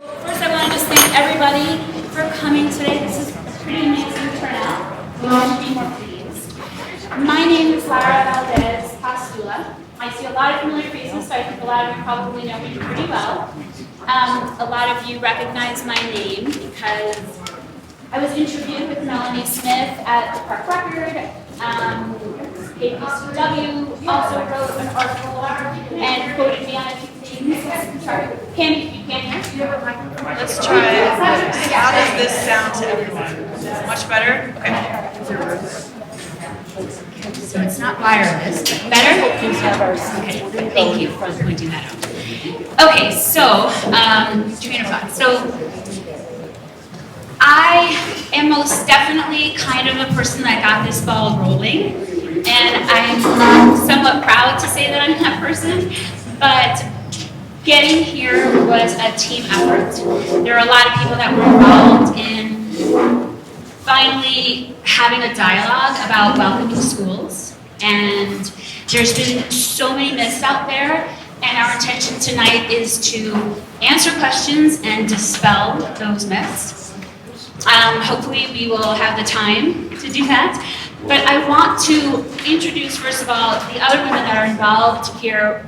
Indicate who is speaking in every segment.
Speaker 1: First, I want to just thank everybody for coming today. This is a pretty amazing turnout. We couldn't be more pleased. My name is Lara Valdez Pastula. I see a lot of familiar faces, so I think a lot of you probably know me pretty well. A lot of you recognize my name because I was interviewed with Melanie Smith at the Park Record. KPCW also wrote an article and quoted me on a few things. Sorry, you can't hear?
Speaker 2: Let's try it. How does this sound to everyone? Is it much better? Okay.
Speaker 1: So it's not wireless, but better? Okay, thank you for pointing that out. Okay, so, train of thought. So, I am most definitely kind of a person that got this ball rolling, and I'm somewhat proud to say that I'm that person, but getting here was a team effort. There are a lot of people that were involved in finally having a dialogue about welcoming schools, and there's been so many myths out there, and our intention tonight is to answer questions and dispel those myths. Hopefully we will have the time to do that. But I want to introduce, first of all, the other women that are involved here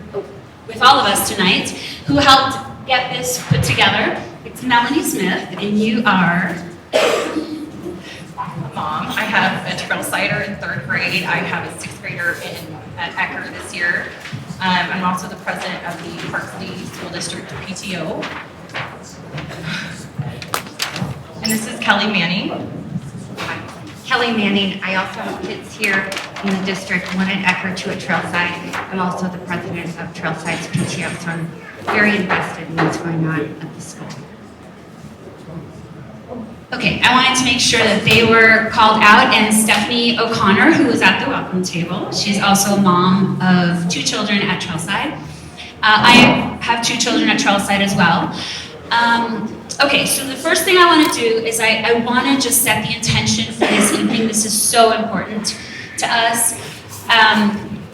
Speaker 1: with all of us tonight, who helped get this put together. It's Melanie Smith, and you are?
Speaker 2: Mom. I have a trailsider in 3rd grade. I have a 6th grader at Ecker this year. I'm also the president of the Park City School District PTO. And this is Kelly Manning.
Speaker 3: Kelly Manning. I also have kids here in the district, one at Ecker, two at Trailside. I'm also the president of Trailside's PTO, so I'm very invested in what's going on at the school.
Speaker 1: Okay, I wanted to make sure that they were called out, and Stephanie O'Connor, who was at the welcome table. She's also a mom of 2 children at Trailside. I have 2 children at Trailside as well. Okay, so the first thing I want to do is I want to just set the intention for this evening. This is so important to us.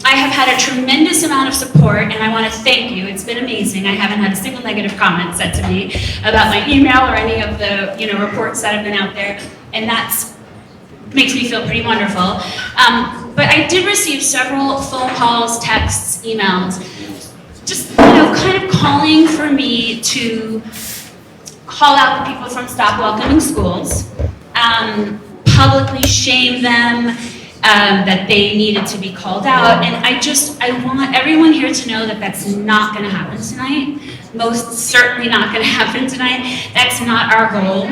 Speaker 1: I have had a tremendous amount of support, and I want to thank you. It's been amazing. I haven't had a single negative comment said to me about my email or any of the reports that have been out there, and that makes me feel pretty wonderful. But I did receive several phone calls, texts, emails, just kind of calling for me to call out the people from Stop Welcoming Schools, publicly shame them, that they needed to be called out, and I want everyone here to know that that's not going to happen tonight. Most certainly not going to happen tonight. That's not our goal.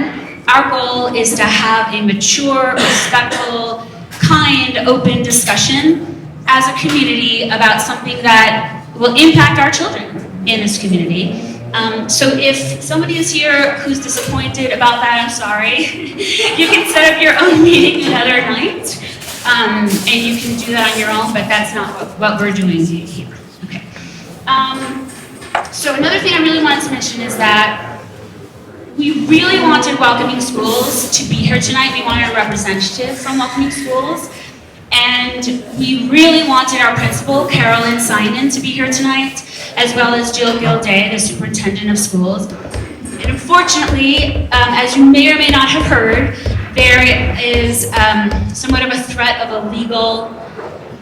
Speaker 1: Our goal is to have a mature, respectful, kind, open discussion as a community about something that will impact our children in this community. So if somebody is here who's disappointed about that, I'm sorry. You can set up your own meeting another night, and you can do that on your own, but that's not what we're doing here. Okay. So another thing I really wanted to mention is that we really wanted Welcoming Schools to be here tonight. We wanted a representative from Welcoming Schools. And we really wanted our principal, Carolyn Simon, to be here tonight, as well as Jill Gilday, the superintendent of schools. And unfortunately, as you may or may not have heard, there is somewhat of a threat of a legal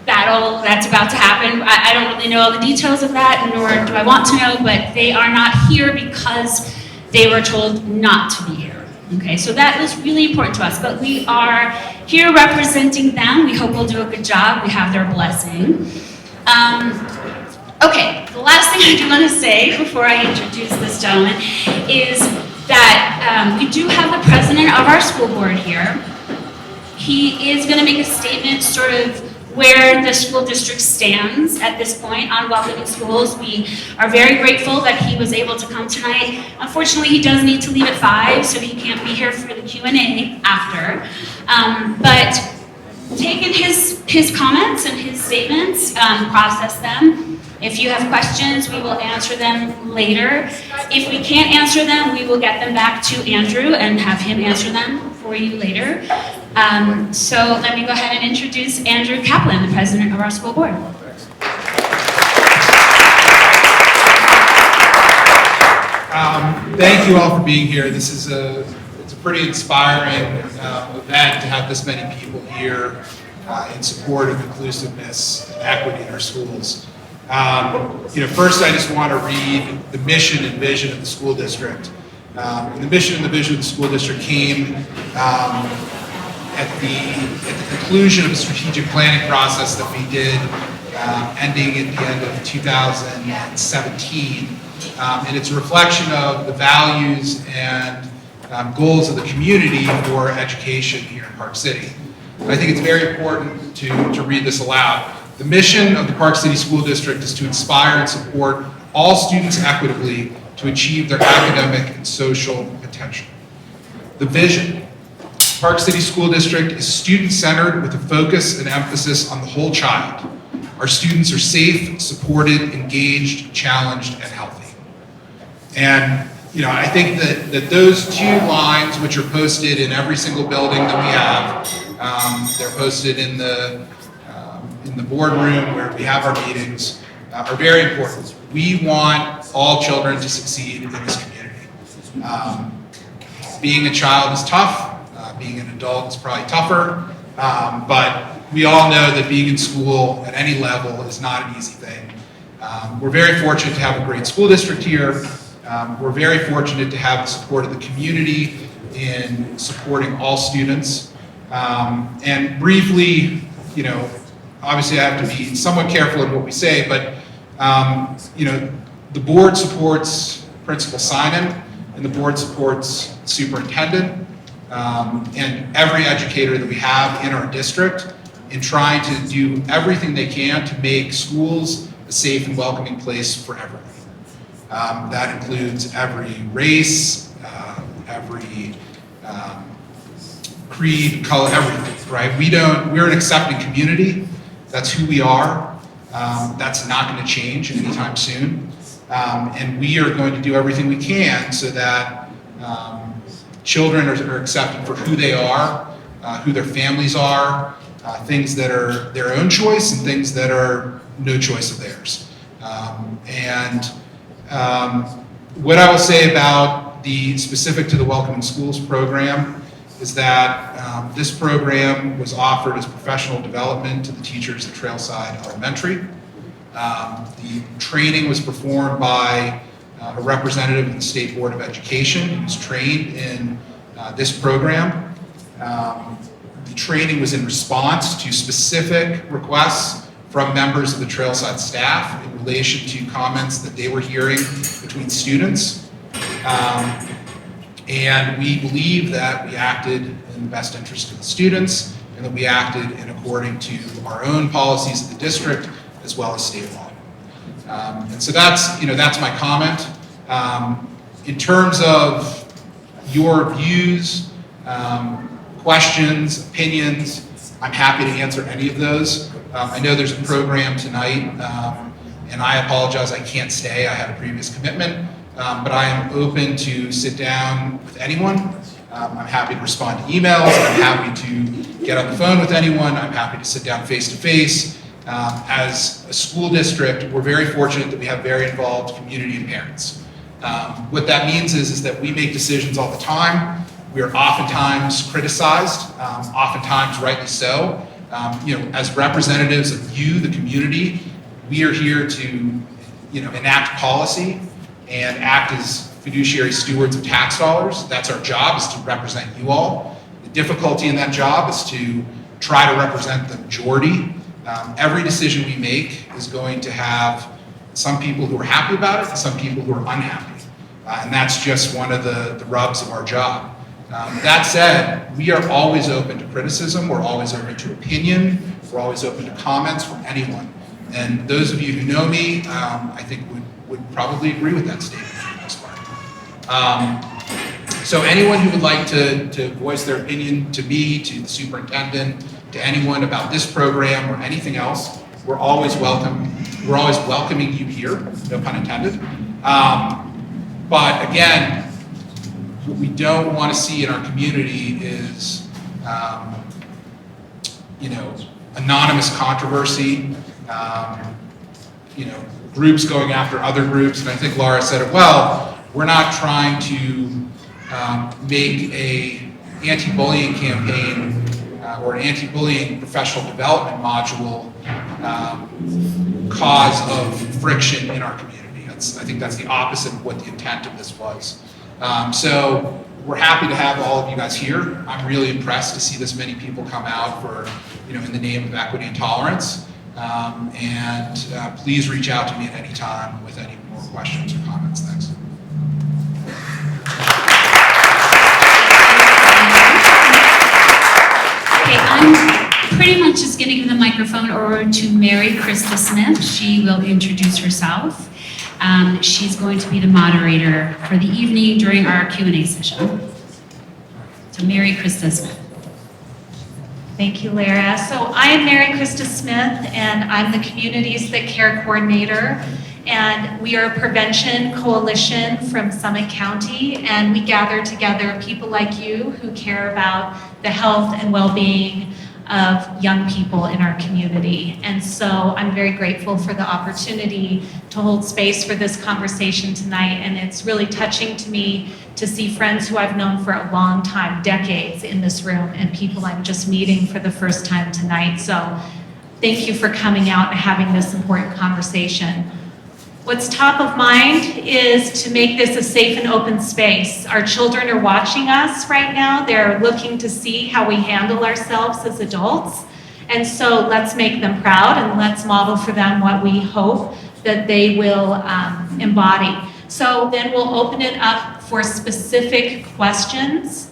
Speaker 1: battle that's about to happen. I don't really know all the details of that, nor do I want to know, but they are not here because they were told not to be here. Okay, so that was really important to us, but we are here representing them. We hope we'll do a good job. We have their blessing. Okay, the last thing I do want to say before I introduce this gentleman is that we do have the president of our school board here. He is going to make a statement sort of where the school district stands at this point on welcoming schools. We are very grateful that he was able to come tonight. Unfortunately, he does need to leave at 5, so he can't be here for the Q&A after. But taking his comments and his statements, process them. If you have questions, we will answer them later. If we can't answer them, we will get them back to Andrew and have him answer them for you later. So let me go ahead and introduce Andrew Kaplan, the president of our school board.
Speaker 4: thank you all for being here. This is it's a pretty inspiring event to have this many people here in support of inclusiveness and equity in our schools. First I just want to read the mission and vision of the school district. The mission and the vision of the school district came at the conclusion of a strategic planning process that we did ending at the end of 2017. And it's a reflection of the values and goals of the community for education here in Park City. And I think it's very important to read this aloud. The mission of the Park City School District is to inspire and support all students equitably to achieve their academic and social potential. The vision: Park City School District is student-centered with a focus and emphasis on the whole child. Our students are safe, supported, engaged, challenged, and healthy. And I think that those two lines, which are posted in every single building that we have, they're posted in the boardroom where we have our meetings, are very important. We want all children to succeed in this community. Being a child is tough. Being an adult is probably tougher. But we all know that being in school at any level is not an easy thing. We're very fortunate to have a great school district here. We're very fortunate to have the support of the community in supporting all students. And briefly, obviously I have to be somewhat careful in what we say, but the board supports Principal Synan, and the board supports the superintendent, and every educator that we have in our district in trying to do everything they can to make schools a safe and welcoming place for everyone. That includes every race, every creed, color, everything, right? We're an accepting community. That's who we are. That's not going to change anytime soon. And we are going to do everything we can so that children are accepted for who they are, who their families are, things that are their own choice and things that are no choice of theirs. What I will say about the specific to the Welcome in Schools program is that this program was offered as professional development to the teachers at Trailside Elementary. The training was performed by a representative of the State Board of Education who was trained in this program. The training was in response to specific requests from members of the Trailside staff in relation to comments that they were hearing between students. And we believe that we acted in the best interest of the students and that we acted in according to our own policies of the district as well as state law. And so that's my comment. In terms of your views, questions, opinions, I'm happy to answer any of those. I know there's a program tonight, and I apologize, I can't stay. I had a previous commitment, but I am open to sit down with anyone. I'm happy to respond to emails. I'm happy to get on the phone with anyone. I'm happy to sit down face to face. As a school district, we're very fortunate that we have very involved community and parents. What that means is that we make decisions all the time. We are oftentimes criticized, oftentimes rightly so. As representatives of you, the community, we are here to, enact policy and act as fiduciary stewards of tax dollars. That's our job, is to represent you all. The difficulty in that job is to try to represent the majority. Every decision we make is going to have some people who are happy about it and some people who are unhappy. And that's just one of the rubs of our job. That said, we are always open to criticism. We're always open to opinion. We're always open to comments from anyone. And those of you who know me, I think would probably agree with that statement for the most part. So anyone who would like to voice their opinion to me, to the superintendent, to anyone about this program or anything else, we're always welcome. We're always welcoming you here, no pun intended. But again, what we don't want to see in our community is, anonymous controversy, groups going after other groups. And I think Laura said it well. we're not trying to make a anti-bullying campaign or an anti-bullying professional development module cause of friction in our community. I think that's the opposite of what the intent of this was. So we're happy to have all of you guys here. I'm really impressed to see this many people come out for, in the name of equity and tolerance. Please reach out to me at any time with any more questions or comments. Thanks.
Speaker 1: Okay, I'm pretty much just going to give the microphone over to Mary Krista Smith. She will introduce herself. She's going to be the moderator for the evening during our Q&A session. So Mary Krista Smith.
Speaker 5: Thank you, Lara. So I am Mary Krista Smith, and I'm the Communities That Care Coordinator. And we are a prevention coalition from Summit County, and we gather together people like you who care about the health and well-being of young people in our community. And so I'm very grateful for the opportunity to hold space for this conversation tonight, and it's really touching to me to see friends who I've known for a long time, decades, in this room, and people I'm just meeting for the first time tonight. So thank you for coming out and having this important conversation. What's top of mind is to make this a safe and open space. Our children are watching us right now. They're looking to see how we handle ourselves as adults. And so let's make them proud, and let's model for them what we hope that they will embody. So then we'll open it up for specific questions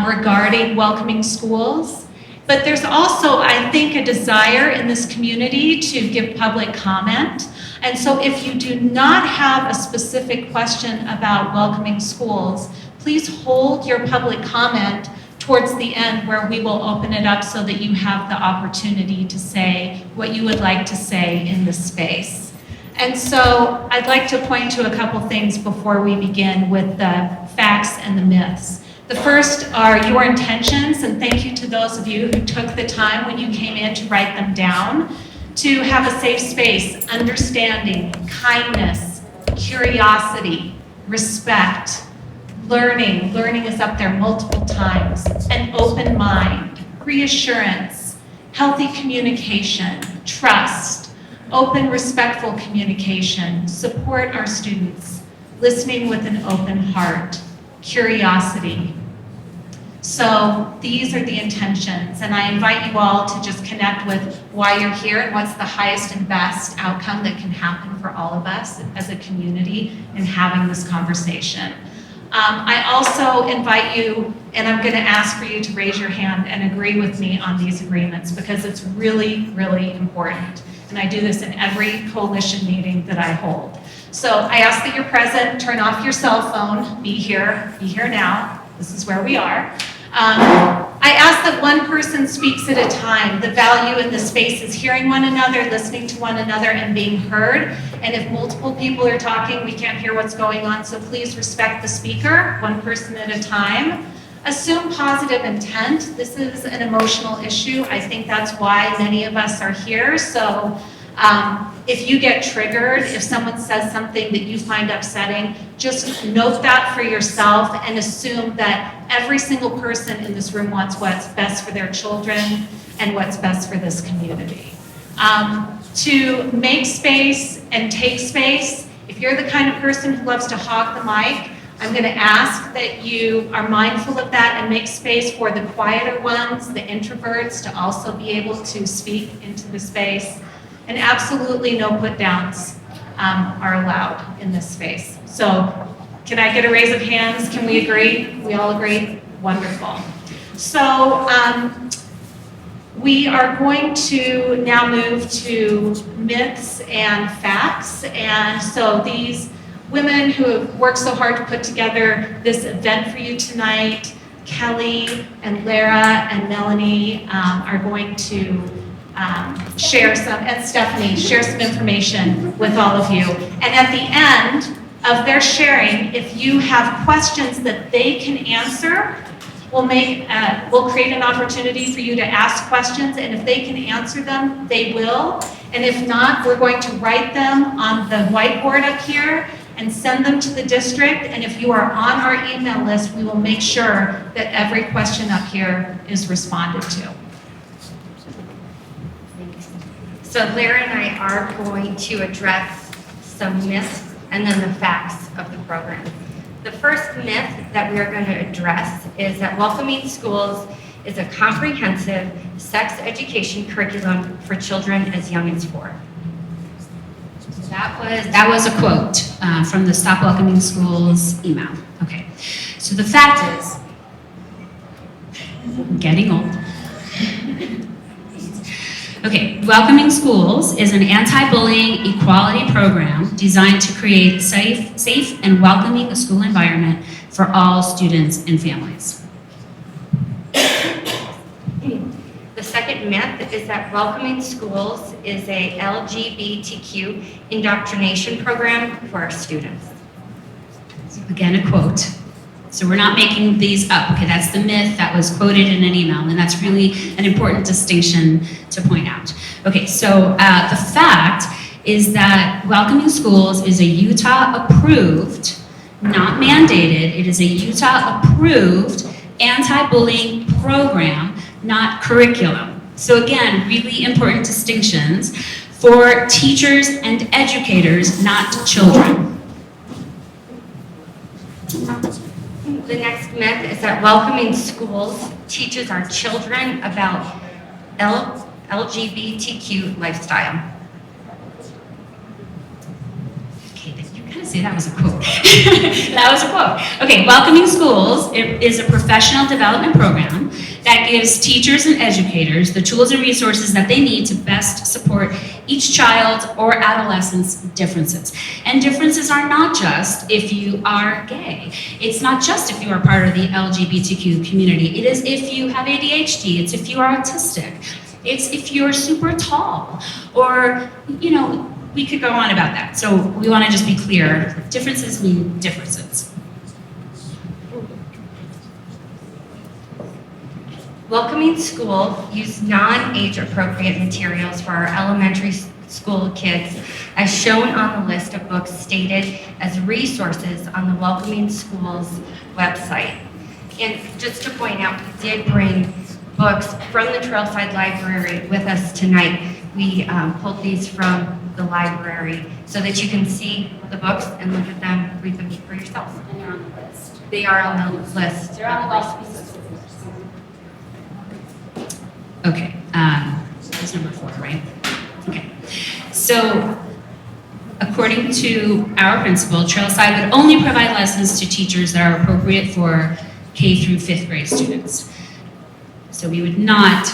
Speaker 5: regarding welcoming schools. But there's also, I think, a desire in this community to give public comment. And so if you do not have a specific question about welcoming schools, please hold your public comment towards the end, where we will open it up so that you have the opportunity to say what you would like to say in this space. And so I'd like to point to a couple things before we begin with the facts and the myths. The first are your intentions, and thank you to those of you who took the time when you came in to write them down, to have a safe space, understanding, kindness, curiosity, respect, learning. Learning is up there multiple times. An open mind, reassurance, healthy communication, trust, open, respectful communication, support our students, listening with an open heart, curiosity. So these are the intentions, and I invite you all to just connect with why you're here and what's the highest and best outcome that can happen for all of us as a community in having this conversation. I also invite you, and I'm going to ask for you to raise your hand and agree with me on these agreements, because it's really, really important. And I do this in every coalition meeting that I hold. So I ask that you're present, turn off your cell phone, be here now. This is where we are. I ask that one person speaks at a time. The value in this space is hearing one another, listening to one another, and being heard. And if multiple people are talking, we can't hear what's going on, so please respect the speaker, one person at a time. Assume positive intent. This is an emotional issue. I think that's why many of us are here. So if you get triggered, if someone says something that you find upsetting, just note that for yourself and assume that every single person in this room wants what's best for their children and what's best for this community. To make space and take space, if you're the kind of person who loves to hog the mic, I'm going to ask that you are mindful of that and make space for the quieter ones, the introverts, to also be able to speak into the space. And absolutely no put-downs are allowed in this space. So can I get a raise of hands? Can we agree? We all agree? Wonderful. So we are going to now move to myths and facts. And so these women who have worked so hard to put together this event for you tonight, Kelly and Lara and Melanie, are going to share some, and Stephanie, share some information with all of you. And at the end of their sharing, if you have questions that they can answer, we'll create an opportunity for you to ask questions, and if they can answer them, they will. And if not, we're going to write them on the whiteboard up here, and send them to the district. And if you are on our email list, we will make sure that every question up here is responded to.
Speaker 3: So Lara and I are going to address some myths and then the facts of the program. The first myth that we are going to address is that Welcoming Schools is a comprehensive sex education curriculum for children as young as 4.
Speaker 1: That was a quote from the Stop Welcoming Schools email. Okay, so the fact is, I'm getting old. Okay, Welcoming Schools is an anti-bullying equality program designed to create safe and welcoming school environment for all students and families.
Speaker 3: The second myth is that Welcoming Schools is a LGBTQ indoctrination program for our students.
Speaker 1: Again, a quote. So we're not making these up, okay? That's the myth that was quoted in an email, and that's really an important distinction to point out. Okay, so the fact is that Welcoming Schools is a Utah-approved, not mandated, it is a Utah-approved anti-bullying program, not curriculum. So again, really important distinctions for teachers and educators, not children.
Speaker 3: The next myth is that Welcoming Schools teaches our children about LGBTQ lifestyle.
Speaker 1: Okay, you kind of say that was a quote. That was a quote. Okay, Welcoming Schools is a professional development program that gives teachers and educators the tools and resources that they need to best support each child or adolescent's differences. And differences are not just if you are gay. It's not just if you are part of the LGBTQ community. It is if you have ADHD. It's if you are autistic. It's if you're super tall. Or, you know, we could go on about that. So we want to just be clear. Differences mean differences.
Speaker 3: Welcoming School used non-age appropriate materials for our elementary school kids as shown on the list of books stated as resources on the Welcoming Schools website. And just to point out, we did bring books from the Trailside Library with us tonight. We pulled these from the library so that you can see the books and look at them, read them for yourself.
Speaker 1: And they're on the list.
Speaker 3: They are on the list.
Speaker 1: They're on the list. Okay, that's number 4, right? Okay, so according to our principal, Trailside would only provide lessons to teachers that are appropriate for K through 5th grade students. So we would not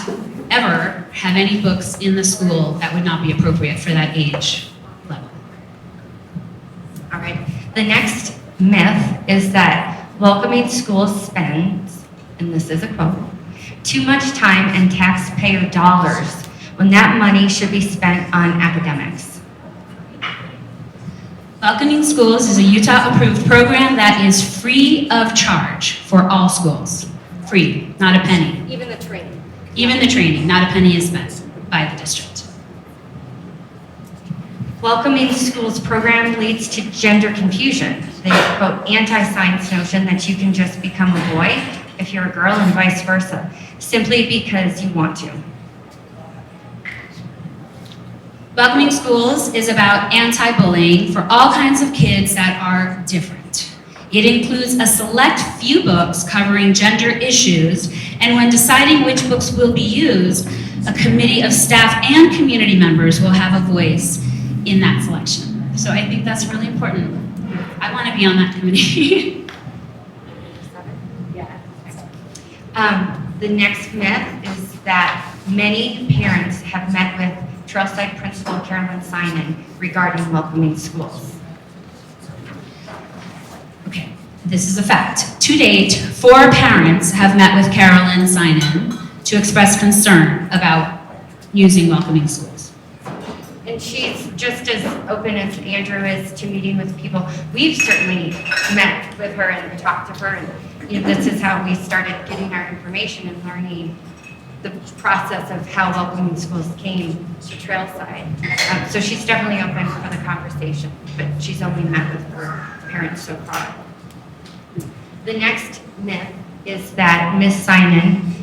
Speaker 1: ever have any books in the school that would not be appropriate for that age level.
Speaker 3: All right. The next myth is that Welcoming Schools spends, and this is a quote, too much time and taxpayer dollars when that money should be spent on academics.
Speaker 1: Welcoming Schools is a Utah-approved program that is free of charge for all schools. Free, not a penny.
Speaker 3: Even the training.
Speaker 1: Even the training, not a penny is spent by the district.
Speaker 3: Welcoming Schools program leads to gender confusion. They quote anti-science notion that you can just become a boy if you're a girl and vice versa, simply because you want to.
Speaker 1: Welcoming Schools is about anti-bullying for all kinds of kids that are different. It includes a select few books covering gender issues, and when deciding which books will be used, a committee of staff and community members will have a voice in that selection. So I think that's really important. I want to be on that committee.
Speaker 3: The next myth is that many parents have met with Trailside Principal Carolyn Simon regarding Welcoming Schools.
Speaker 1: Okay, this is a fact. To date, 4 parents have met with Carolyn Simon to express concern about using Welcoming Schools.
Speaker 3: And she's just as open as Andrew is to meeting with people. We've certainly met with her and talked to her, and you know, this is how we started getting our information and learning the process of how Welcoming Schools came to Trailside. So she's definitely open for the conversation, but she's only met with her parents so far. The next myth is that Ms. Simon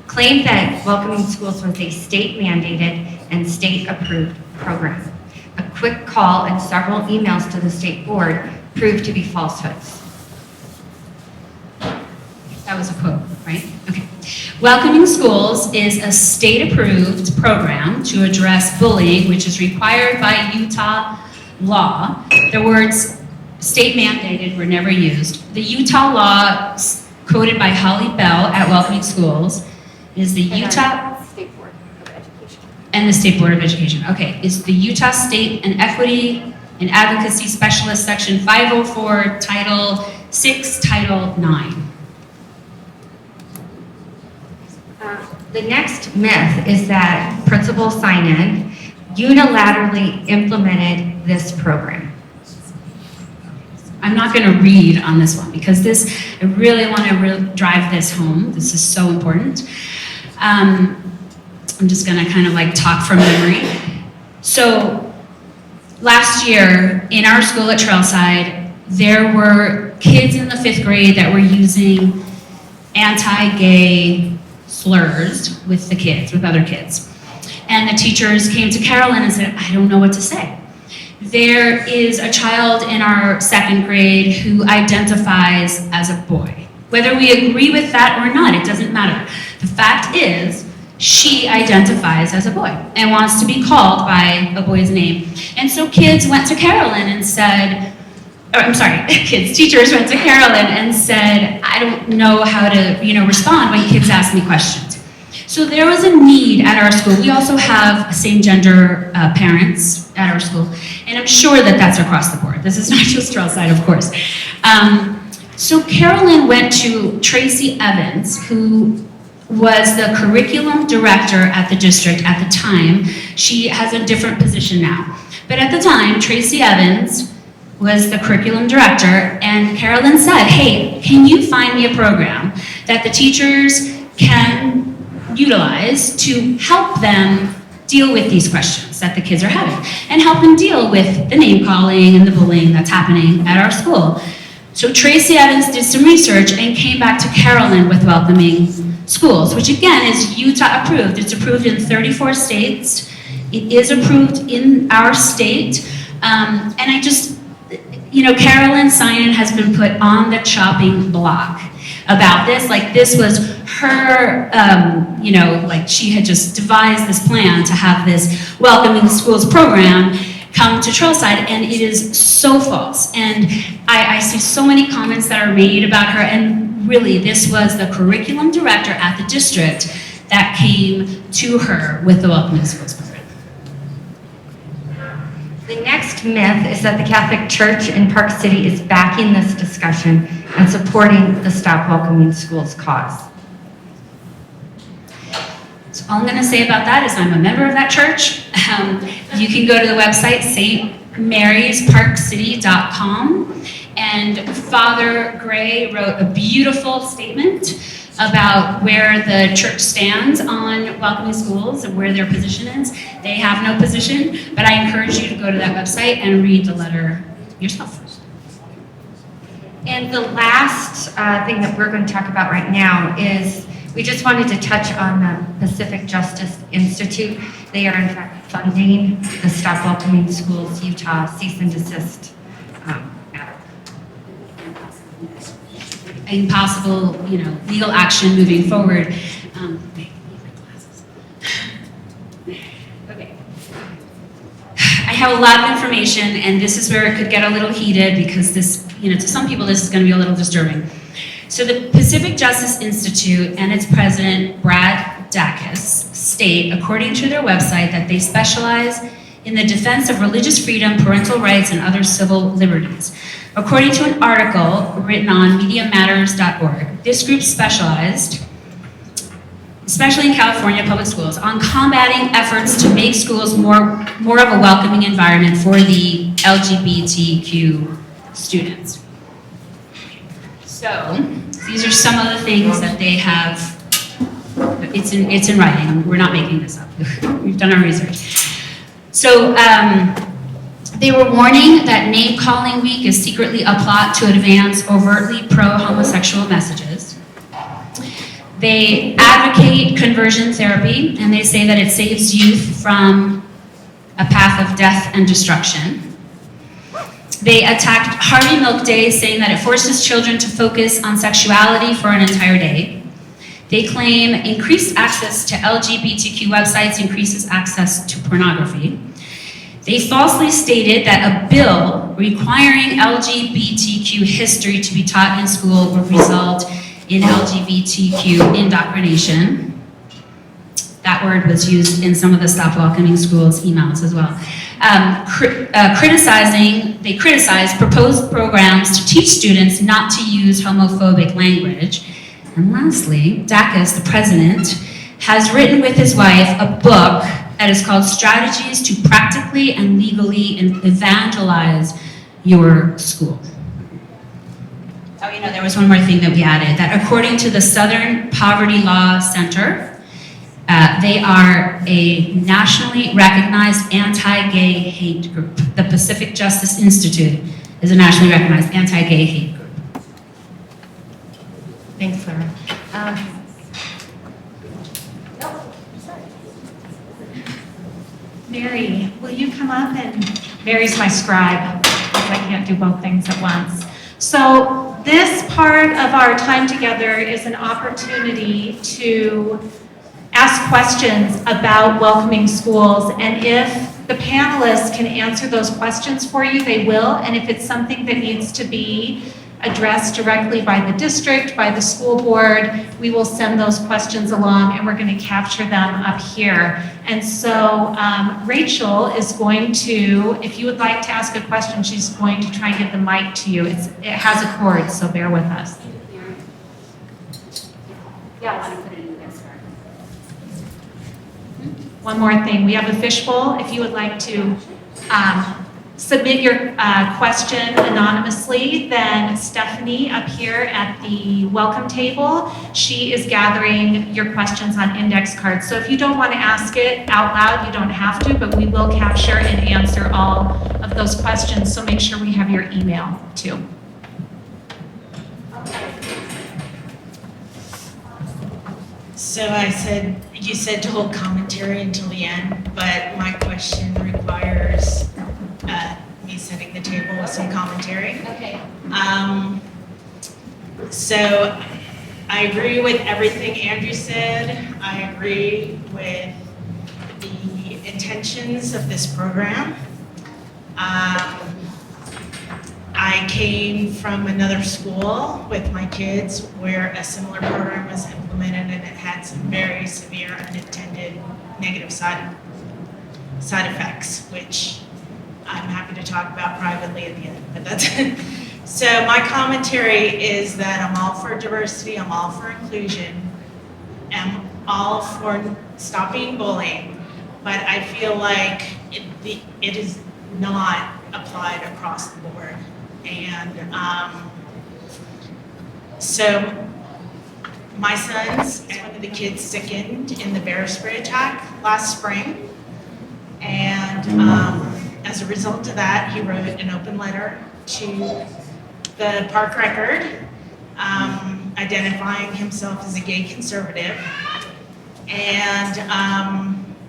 Speaker 3: claimed that Welcoming Schools was a state-mandated and state-approved program. A quick call and several emails to the state board proved to be falsehoods.
Speaker 1: That was a quote, right? Okay. Welcoming Schools is a state-approved program to address bullying, which is required by Utah law. The words state-mandated were never used. The Utah law quoted by Holly Bell at Welcoming Schools is the Utah...
Speaker 3: State Board of Education.
Speaker 1: And the State Board of Education. Okay, is the Utah State and Equity and Advocacy Specialist, Section 504, Title 6, Title 9.
Speaker 3: The next myth is that Principal Simon unilaterally implemented this program.
Speaker 1: I'm not going to read on this one because I really want to drive this home. This is so important. I'm just going to kind of like talk from memory. So last year in our school at Trailside, there were kids in the 5th grade that were using anti-gay slurs with the kids, with other kids. And the teachers came to Carolyn and said, I don't know what to say. There is a child in our 2nd grade who identifies as a boy. Whether we agree with that or not, it doesn't matter. The fact is, she identifies as a boy and wants to be called by a boy's name. And so kids went to Carolyn and said, teachers went to Carolyn and said, I don't know how to, respond when kids ask me questions. So there was a need at our school. We also have same-gender parents at our school, and I'm sure that that's across the board. This is not just Trailside, of course. So Carolyn went to Tracy Evans, who was the curriculum director at the district at the time. She has a different position now. But at the time, Tracy Evans was the curriculum director, and Carolyn said, hey, can you find me a program that the teachers can utilize to help them deal with these questions that the kids are having and help them deal with the name calling and the bullying that's happening at our school. So Tracy Evans did some research and came back to Carolyn with Welcoming Schools, which again is Utah approved. It's approved in 34 states. It is approved in our state. And I just, Carolyn Simon has been put on the chopping block about this. Like this was her, she had just devised this plan to have this Welcoming Schools program come to Trailside, and it is so false. And I see so many comments that are made about her, and really this was the curriculum director at the district that came to her with the Welcoming Schools program.
Speaker 3: The next myth is that the Catholic Church in Park City is backing this discussion and supporting the Stop Welcoming Schools cause.
Speaker 1: So all I'm going to say about that is I'm a member of that church. You can go to the website, stmarysparkcity.com, and Father Gray wrote a beautiful statement about where the church stands on Welcoming Schools and where their position is. They have no position, but I encourage you to go to that website and read the letter yourself.
Speaker 3: And the last thing that we're going to talk about right now is we just wanted to touch on the Pacific Justice Institute. They are in fact funding the Stop Welcoming Schools Utah cease and desist matter.
Speaker 1: And possible, legal action moving forward. Okay. I have a lot of information, and this is where it could get a little heated because this, to some people, this is going to be a little disturbing. So the Pacific Justice Institute and its president, Brad Dacus, state, according to their website, that they specialize in the defense of religious freedom, parental rights, and other civil liberties. According to an article written on MediaMatters.org, this group specialized, especially in California public schools, on combating efforts to make schools more of a welcoming environment for the LGBTQ students. So these are some of the things that they have it's in writing. We're not making this up. We've done our research. So they were warning that name calling week is secretly a plot to advance overtly pro-homosexual messages. They advocate conversion therapy, and they say that it saves youth from a path of death and destruction. They attacked Harvey Milk Day, saying that it forces children to focus on sexuality for an entire day. They claim increased access to LGBTQ websites increases access to pornography. They falsely stated that a bill requiring LGBTQ history to be taught in school would result in LGBTQ indoctrination. That word was used in some of the Stop Welcoming Schools emails as well. They criticized proposed programs to teach students not to use homophobic language. And lastly, Dacus, the president, has written with his wife a book that is called Strategies to Practically and Legally Evangelize Your School. Oh, you know, there was one more thing that we added, that according to the Southern Poverty Law Center, they are a nationally recognized anti-gay hate group. The Pacific Justice Institute is a nationally recognized anti-gay hate group.
Speaker 3: Thanks, Laura.
Speaker 5: Mary, will you come up? And Mary's my scribe, because I can't do both things at once. So this part of our time together is an opportunity to ask questions about welcoming schools, and if the panelists can answer those questions for you, they will, and if it's something that needs to be addressed directly by the district, by the school board, we will send those questions along, and we're going to capture them up here. And so Rachel is going to, if you would like to ask a question, she's going to try and get the mic to you. It has a cord, so bear with us.
Speaker 1: Yeah, I want to put it in this card.
Speaker 5: One more thing, we have a fishbowl. If you would like to submit your question anonymously, then Stephanie up here at the welcome table, she is gathering your questions on index cards. So if you don't want to ask it out loud, you don't have to, but we will capture and answer all of those questions. So make sure we have your email too.
Speaker 6: So you said to hold commentary until the end, but my question requires me setting the table with some commentary.
Speaker 1: Okay.
Speaker 6: So I agree with everything Andrew said. I agree with the intentions of this program. I came from another school with my kids where a similar program was implemented, and it had some very severe unintended negative side effects, which I'm happy to talk about privately at the end, but that's it. So my commentary is that I'm all for diversity, I'm all for inclusion, I'm all for stopping bullying, but I feel like it is not applied across the board. And so my sons and one of the kids sickened in the bear spray attack last spring. And as a result of that, he wrote an open letter to the park record, identifying himself as a gay conservative. And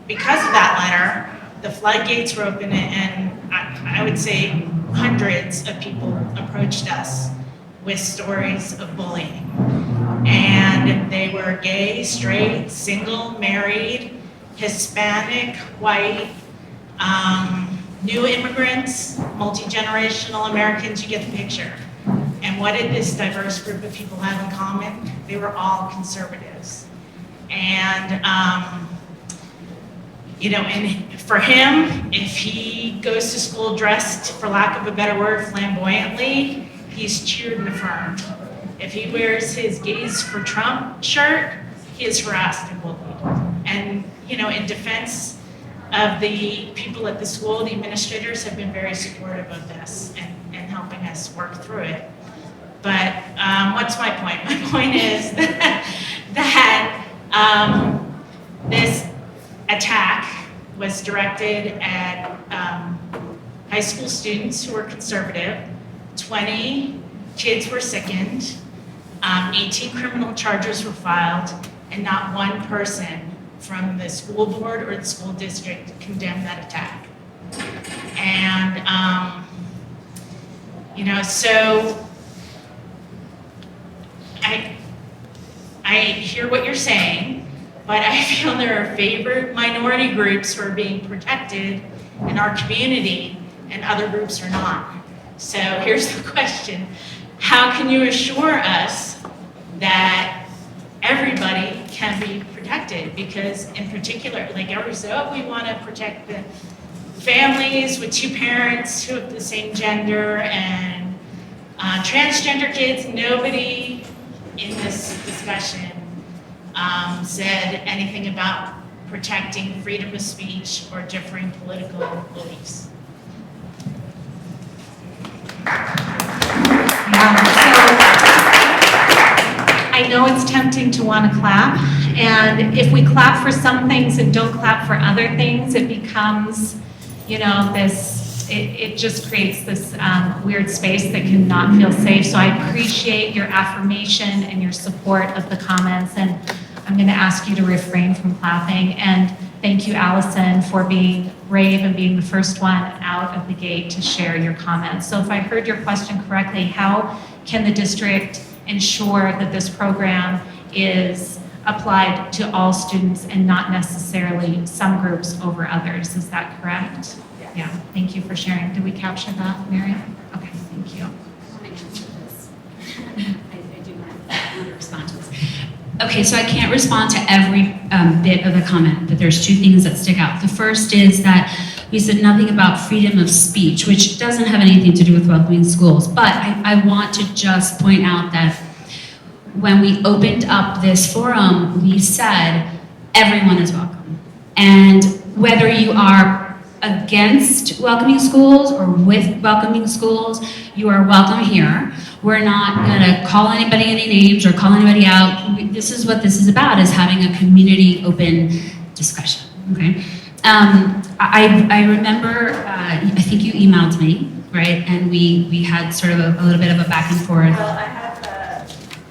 Speaker 6: because of that letter, the floodgates were open, and I would say hundreds of people approached us with stories of bullying. And they were gay, straight, single, married, Hispanic, white, new immigrants, multi-generational Americans, you get the picture. And what did this diverse group of people have in common? They were all conservatives. And and for him, if he goes to school dressed, for lack of a better word, flamboyantly, he's cheered and affirmed. If he wears his Gays for Trump shirt, he is harassed and bullied. And, in defense of the people at the school, the administrators have been very supportive of this and helping us work through it. But what's my point? My point is that directed at high school students who were conservative. 20 kids were sickened, 18 criminal charges were filed, and not one person from the school board or the school district condemned that attack. And, so I hear what you're saying, but I feel there are favored minority groups who are being protected in our community and other groups are not. So here's the question. How can you assure us that everybody can be protected? Because in particular, like every so we want to protect the families with two parents who have the same gender and transgender kids. Nobody in this discussion said anything about protecting freedom of speech or differing political beliefs.
Speaker 5: I know it's tempting to want to clap, and if we clap for some things and don't clap for other things, it becomes, it just creates this weird space that cannot feel safe. So I appreciate your affirmation and your support of the comments, and I'm going to ask you to refrain from clapping. And thank you, Allison, for being brave and being the first one out of the gate to share your comments. So if I heard your question correctly, how can the district ensure that this program is applied to all students and not necessarily some groups over others? Is that correct? Yeah, thank you for sharing. Did we capture that, Miriam? Okay, thank you.
Speaker 1: I do want to respond to this. Okay, so I can't respond to every bit of the comment, but there's two things that stick out. The first is that we said nothing about freedom of speech, which doesn't have anything to do with welcoming schools. But I want to just point out that when we opened up this forum, we said everyone is welcome. And whether you are against welcoming schools or with welcoming schools, you are welcome here. We're not gonna call anybody any names or call anybody out. This is what this is about, is having a community open discussion, okay? I remember, I think you emailed me, right? And we had sort of a little bit of a back and forth.
Speaker 6: Well, I have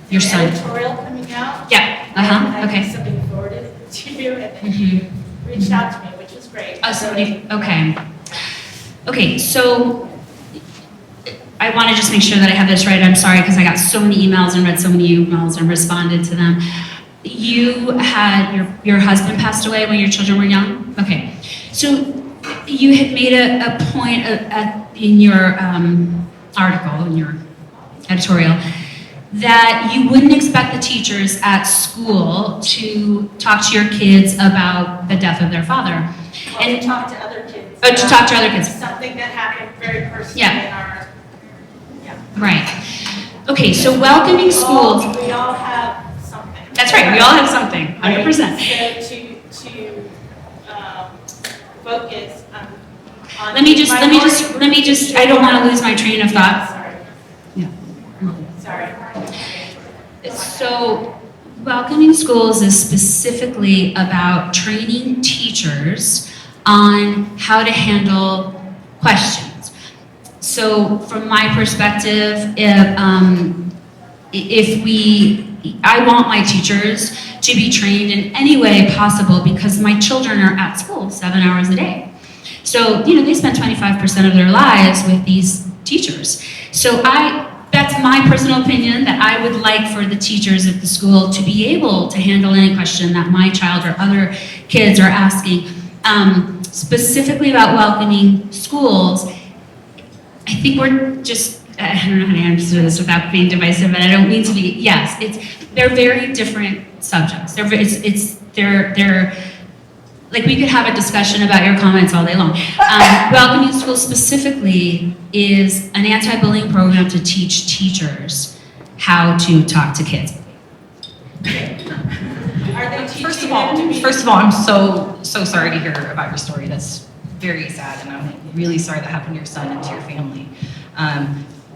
Speaker 1: Your
Speaker 6: an
Speaker 1: son.
Speaker 6: editorial coming out.
Speaker 1: Yeah,
Speaker 6: And I
Speaker 1: okay.
Speaker 6: have something forwarded to you, and then you reached out to me, which was great.
Speaker 1: Oh, somebody, okay. Okay, so I want to just make sure that I have this right. I'm sorry, because I got so many emails and read so many emails and responded to them. You had, your husband passed away when your children were young? Okay. So you had made a point in your article, in your editorial, that you wouldn't expect the teachers at school to talk to your kids about the death of their father.
Speaker 6: And talk to other kids.
Speaker 1: Oh, to talk to other kids.
Speaker 6: Something that happened very personally
Speaker 1: Yeah.
Speaker 6: in our,
Speaker 1: Right. Okay, so welcoming schools.
Speaker 6: We all have something.
Speaker 1: That's right, we all have something, 100%.
Speaker 6: Right. So to focus on.
Speaker 1: Let me just, I don't want to lose my train of thought.
Speaker 6: Sorry.
Speaker 1: Yeah.
Speaker 6: Sorry.
Speaker 1: So, welcoming schools is specifically about training teachers on how to handle questions. So, from my perspective, I want my teachers to be trained in any way possible because my children are at school 7 hours a day. So, they spend 25% of their lives with these teachers. So that's my personal opinion, that I would like for the teachers at the school to be able to handle any question that my child or other kids are asking. Specifically about welcoming schools, I think we're just, I don't know how to answer this without being divisive, and I don't mean to be, yes, they're very different subjects. They're like, we could have a discussion about your comments all day long. Welcoming Schools specifically is an anti-bullying program to teach teachers how to talk to kids.
Speaker 6: Are they
Speaker 2: First
Speaker 6: teaching
Speaker 2: of all,
Speaker 6: them to be?
Speaker 2: I'm so sorry to hear about your story. That's very sad, and I'm really sorry that happened to your son and to your family.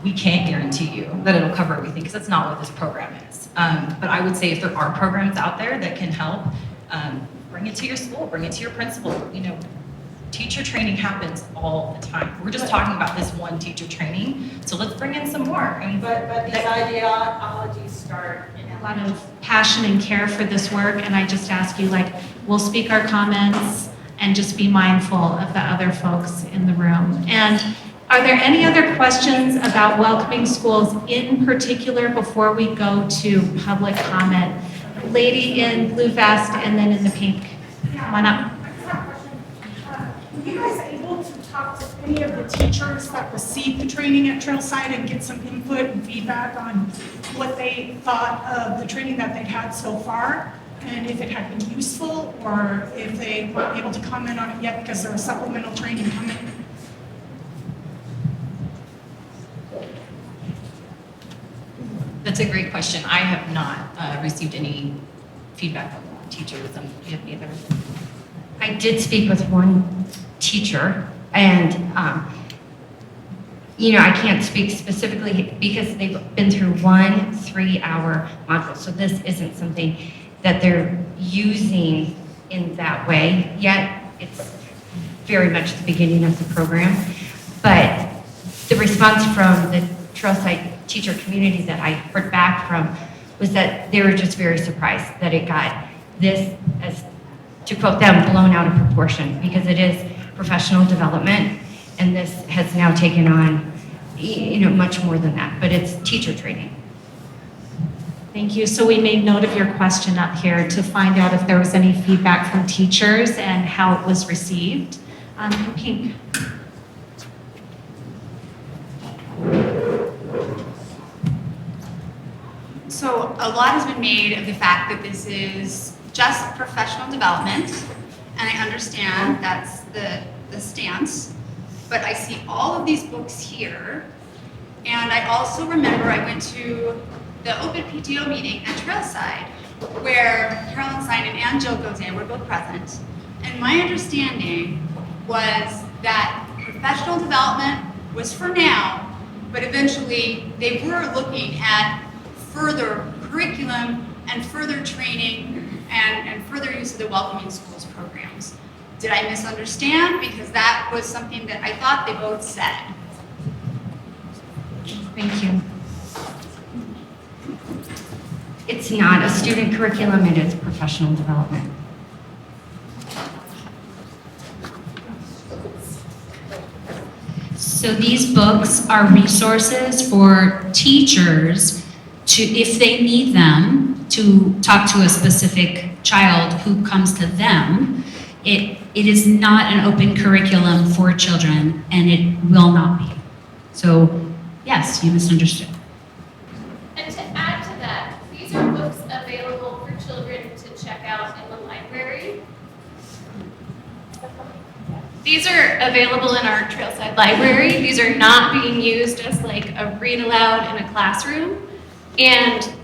Speaker 2: We can't guarantee you that it'll cover everything because that's not what this program is. But I would say if there are programs out there that can help, bring it to your school, bring it to your principal. teacher training happens all the time. We're just talking about this one teacher training, so let's bring in some more.
Speaker 7: But these ideologies start in
Speaker 5: A lot of passion and care for this work, and I just ask you, like, we'll speak our comments and just be mindful of the other folks in the room. And are there any other questions about welcoming schools in particular before we go to public comment? Lady in blue vest and then in the pink. Come on up.
Speaker 8: Were you guys able to talk to any of the teachers that received the training at Trailside and get some input and feedback on what they thought of the training that they'd had so far? And if it had been useful, or if they weren't able to comment on it yet because there was supplemental training coming?
Speaker 2: That's a great question. I have not received any feedback from teachers, and you have either.
Speaker 3: I did speak with one teacher, and, I can't speak specifically because they've been through 1 3-hour module, so this isn't something that they're using in that way yet. It's very much the beginning of the program, but the response from the Trailside teacher community that I heard back from was that they were just very surprised that it got this, as to quote them, blown out of proportion, because it is professional development, and this has now taken on, much more than that, but it's teacher training.
Speaker 5: Thank you. So we made note of your question up here to find out if there was any feedback from teachers and how it was received. In pink.
Speaker 9: So a lot has been made of the fact that this is just professional development, and I understand that's the stance, but I see all of these books here, and I also remember I went to the open PTO meeting at Trailside, where Carolyn Simon and Jill Gozan were both present, and my understanding was that professional development was for now, but eventually they were looking at further curriculum and further training and further use of the Welcoming Schools programs. Did I misunderstand? Because that was something that I thought they both said.
Speaker 5: Thank you.
Speaker 3: It's not a student curriculum, it is professional development.
Speaker 1: So these books are resources for teachers to, if they need them, to talk to a specific child who comes to them. It is not an open curriculum for children, and it will not be. So, yes, you misunderstood.
Speaker 10: And to add to that, these are books available for children to check out in the library. These are available in our Trailside library. These are not being used as like a read aloud in a classroom. And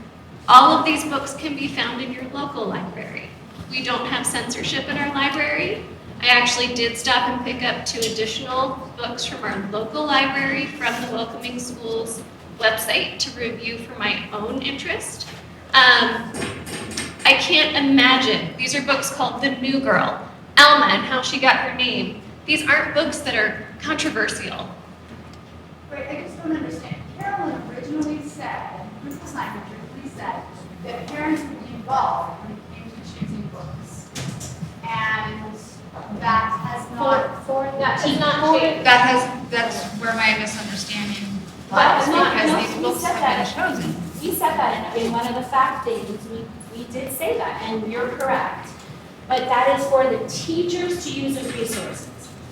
Speaker 10: all of these books can be found in your local library. We don't have censorship in our library. I actually did stop and pick up 2 additional books from our local library from the Welcoming Schools website to review for my own interest. I can't imagine. These are books called The New Girl, Alma and How She Got Her Name. These aren't books that are controversial.
Speaker 11: Right, I just don't understand. Carolyn originally said, Principal Simon originally said, that parents would be involved when it came to choosing books. And that has not.
Speaker 10: That has not changed.
Speaker 9: That's where my misunderstanding
Speaker 11: That
Speaker 9: was,
Speaker 11: is not-
Speaker 9: because
Speaker 11: no,
Speaker 9: these
Speaker 11: we
Speaker 9: books
Speaker 11: said
Speaker 9: have been
Speaker 11: that.
Speaker 9: chosen.
Speaker 11: We said that in one of the fact things, we did say that, and you're correct. But that is for the teachers to use as resources.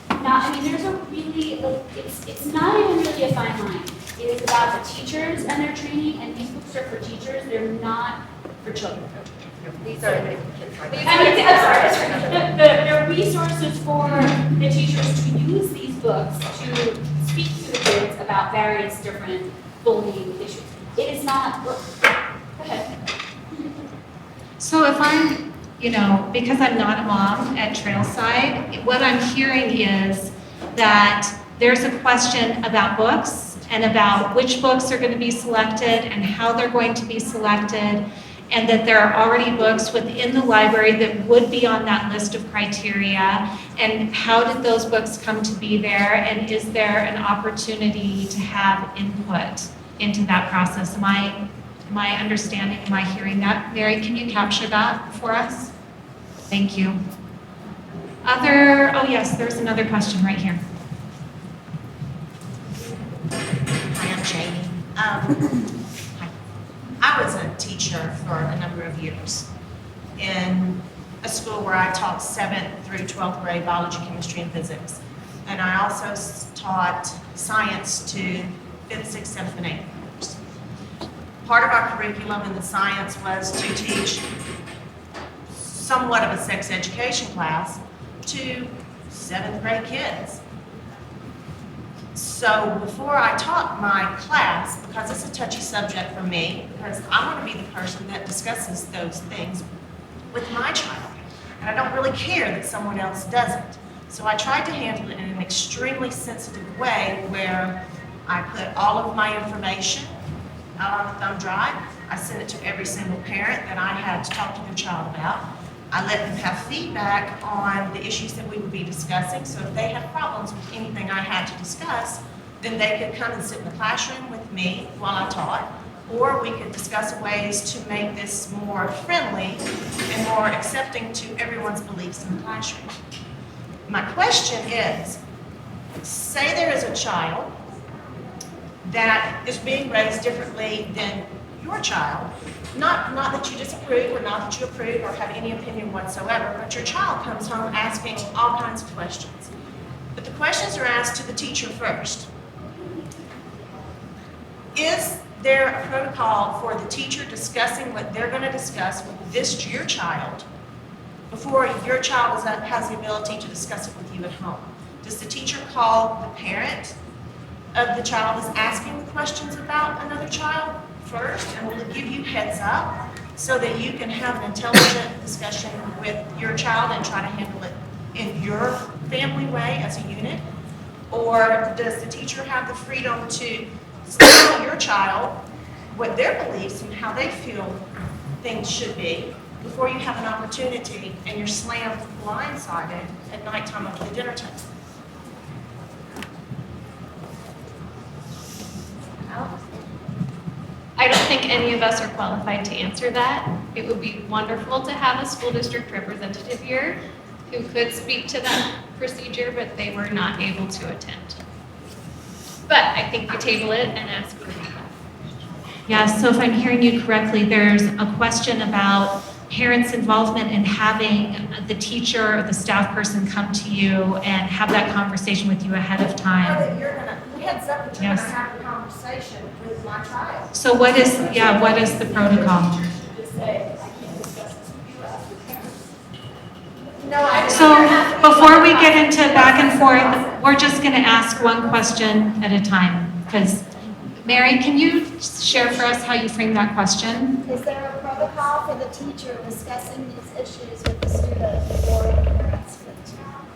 Speaker 11: Now, I mean, there's a really, it's not even really a fine line. It is about the teachers and their training, and these books are for teachers, they're not for children.
Speaker 3: These are the kids.
Speaker 11: I'm sorry. They're resources for the teachers to use these books to speak to the kids about various different bullying issues. It is not, go ahead.
Speaker 5: So if I'm, because I'm not a mom at Trailside, what I'm hearing is that there's a question about books and about which books are going to be selected and how they're going to be selected. and that there are already books within the library that would be on that list of criteria? And how did those books come to be there? And is there an opportunity to have input into that process? Am I understanding, am I hearing that? Mary, can you capture that for us? Thank you. Oh yes, there's another question right here.
Speaker 12: Hi, I'm Jamie. I was a teacher for a number of years in a school where I taught 7th through 12th grade biology, chemistry, and physics. And I also taught science to 5th, 6th, 7th, and 8th graders. Part of our curriculum in the science was to teach somewhat of a sex education class to 7th grade kids. So before I taught my class, because it's a touchy subject for me, because I want to be the person that discusses those things with my child. And I don't really care that someone else doesn't. So I tried to handle it in an extremely sensitive way where I put all of my information out on a thumb drive. I sent it to every single parent that I had to talk to their child about. I let them have feedback on the issues that we would be discussing. So if they had problems with anything I had to discuss, then they could come and sit in the classroom with me while I taught, or we could discuss ways to make this more friendly and more accepting to everyone's beliefs in the classroom. My question is, say there is a child that is being raised differently than your child, not that you disapprove or not that you approve or have any opinion whatsoever, but your child comes home asking all kinds of questions. But the questions are asked to the teacher first. Is there a protocol for the teacher discussing what they're going to discuss with your child before your child has the ability to discuss it with you at home? Does the teacher call the parent of the child that's asking the questions about another child first, and will it give you heads up so that you can have an intelligent discussion with your child and try to handle it in your family way as a unit? Or does the teacher have the freedom to tell your child what their beliefs and how they feel things should be before you have an opportunity and you're slammed blindsided at nighttime at the dinner table?
Speaker 10: I don't think any of us are qualified to answer that. It would be wonderful to have a school district representative here who could speak to that procedure, but they were not able to attend. But I think we table it and ask for feedback.
Speaker 5: Yeah, so if I'm hearing you correctly, there's a question about parents' involvement in having the teacher or the staff person come to you and have that conversation with you ahead of time.
Speaker 12: Know that you're going to heads up that you're
Speaker 5: Yes.
Speaker 12: going to have a conversation with my child.
Speaker 5: So what is the protocol?
Speaker 12: No, I
Speaker 5: So before we get into back and forth, we're just going to ask one question at a time. Because Mary, can you share for us how you frame that question?
Speaker 11: Is there a protocol for the teacher discussing these issues with the student before the parents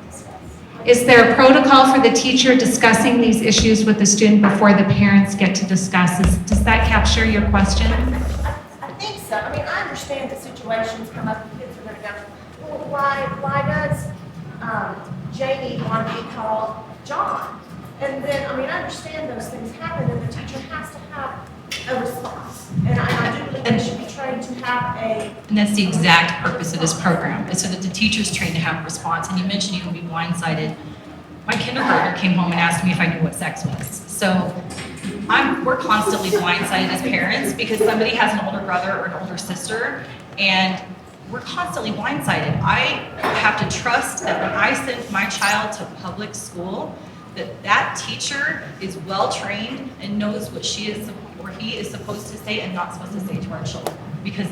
Speaker 11: discuss?
Speaker 5: Is there a protocol for the teacher discussing these issues with the student before the parents get to discuss? Does that capture your question?
Speaker 12: I think so. I mean, I understand that situations come up and kids are going to go, well, why does Jamie want to be called John? And then, I mean, I understand those things happen and the teacher has to have a response. And I do believe they should be trained to have a...
Speaker 2: And that's the exact purpose of this program, is so that the teacher's trained to have a response. And you mentioned you can be blindsided. My kindergartner came home and asked me if I knew what sex was. So we're constantly blindsided as parents because somebody has an older brother or an older sister, and we're constantly blindsided. I have to trust that when I send my child to public school, that teacher is well-trained and knows what she is or he is supposed to say and not supposed to say to our children. Because,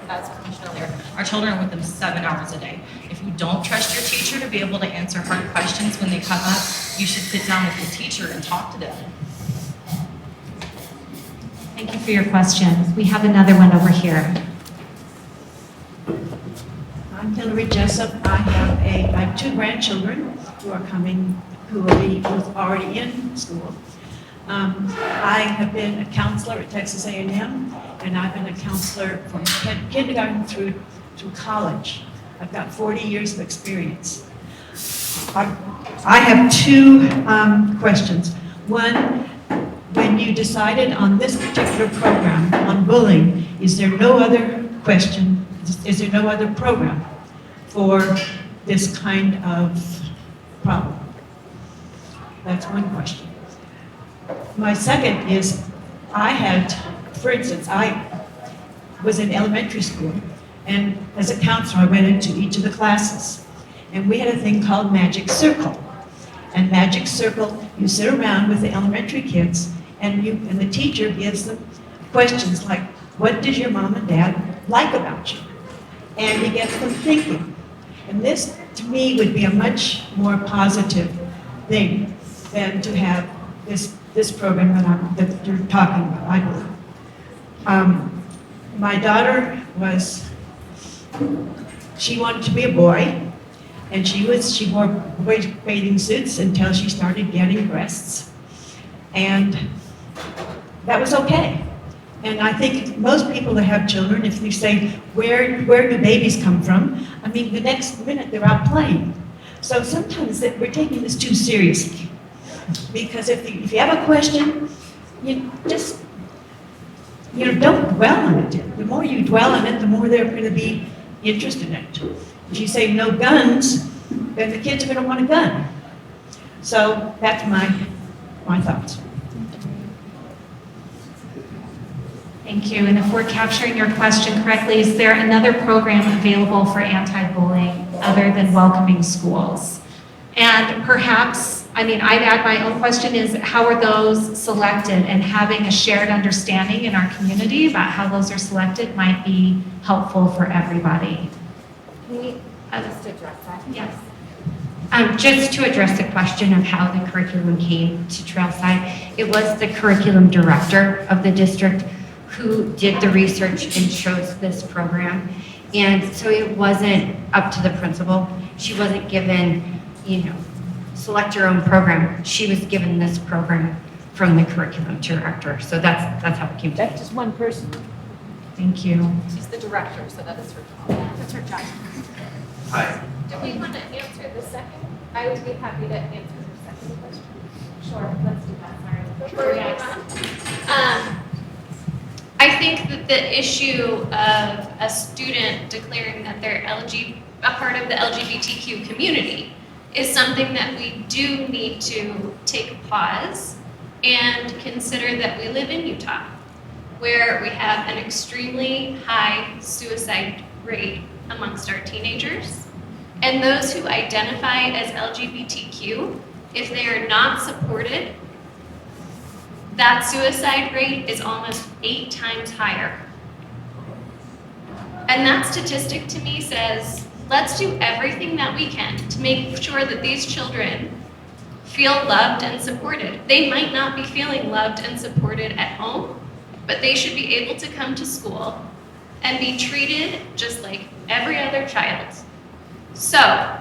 Speaker 2: as I mentioned earlier, our children are with them 7 hours a day. If you don't trust your teacher to be able to answer hard questions when they come up, you should sit down with your teacher and talk to them.
Speaker 5: Thank you for your question. We have another one over here.
Speaker 13: I'm Hillary Jessup. I have 2 grandchildren who are coming, who's already in school. I have been a counselor at Texas A&M, and I've been a counselor from kindergarten through college. I've got 40 years of experience. I have two questions. One, when you decided on this particular program on bullying, is there no other question, is there no other program for this kind of problem? That's one question. My second is, I had, for instance, I was in elementary school, and as a counselor, I went into each of the classes, and we had a thing called Magic Circle. And Magic Circle, you sit around with the elementary kids, and the teacher gives them questions like, what does your mom and dad like about you? And he gets them thinking. And this, to me, would be a much more positive thing than to have this program that you're talking about, I believe. My daughter she wanted to be a boy, and she wore boy bathing suits until she started getting breasts. And that was okay. And I think most people that have children, if you say, where do babies come from? I mean, the next minute they're out playing. So sometimes we're taking this too seriously. Because if you have a question, don't dwell on it. The more you dwell on it, the more they're going to be interested in it. If you say no guns, then the kids are going to want a gun. So that's my thoughts.
Speaker 5: Thank you. And if we're capturing your question correctly, is there another program available for anti-bullying other than welcoming schools? And perhaps, I'd add my own question is, how are those selected? And having a shared understanding in our community about how those are selected might be helpful for everybody.
Speaker 3: Can we just address that?
Speaker 5: Yes.
Speaker 3: Just to address the question of how the curriculum came to Trailside, it was the curriculum director of the district who did the research and chose this program. And so it wasn't up to the principal. She wasn't given, select your own program. She was given this program from the curriculum director. So that's how it came to.
Speaker 13: That's just one person.
Speaker 5: Thank you.
Speaker 2: She's the director, so that is her job.
Speaker 3: That's her job.
Speaker 4: Hi.
Speaker 10: Do we want to answer the second? I would be happy to answer the second question. Sure, let's do that, Mary. Before we move on. I think that the issue of a student declaring that they're a part of the LGBTQ community is something that we do need to take a pause and consider that we live in Utah, where we have an extremely high suicide rate amongst our teenagers. And those who identify as LGBTQ, if they are not supported, that suicide rate is almost 8 times higher. And that statistic to me says, let's do everything that we can to make sure that these children feel loved and supported. They might not be feeling loved and supported at home, but they should be able to come to school and be treated just like every other child. So,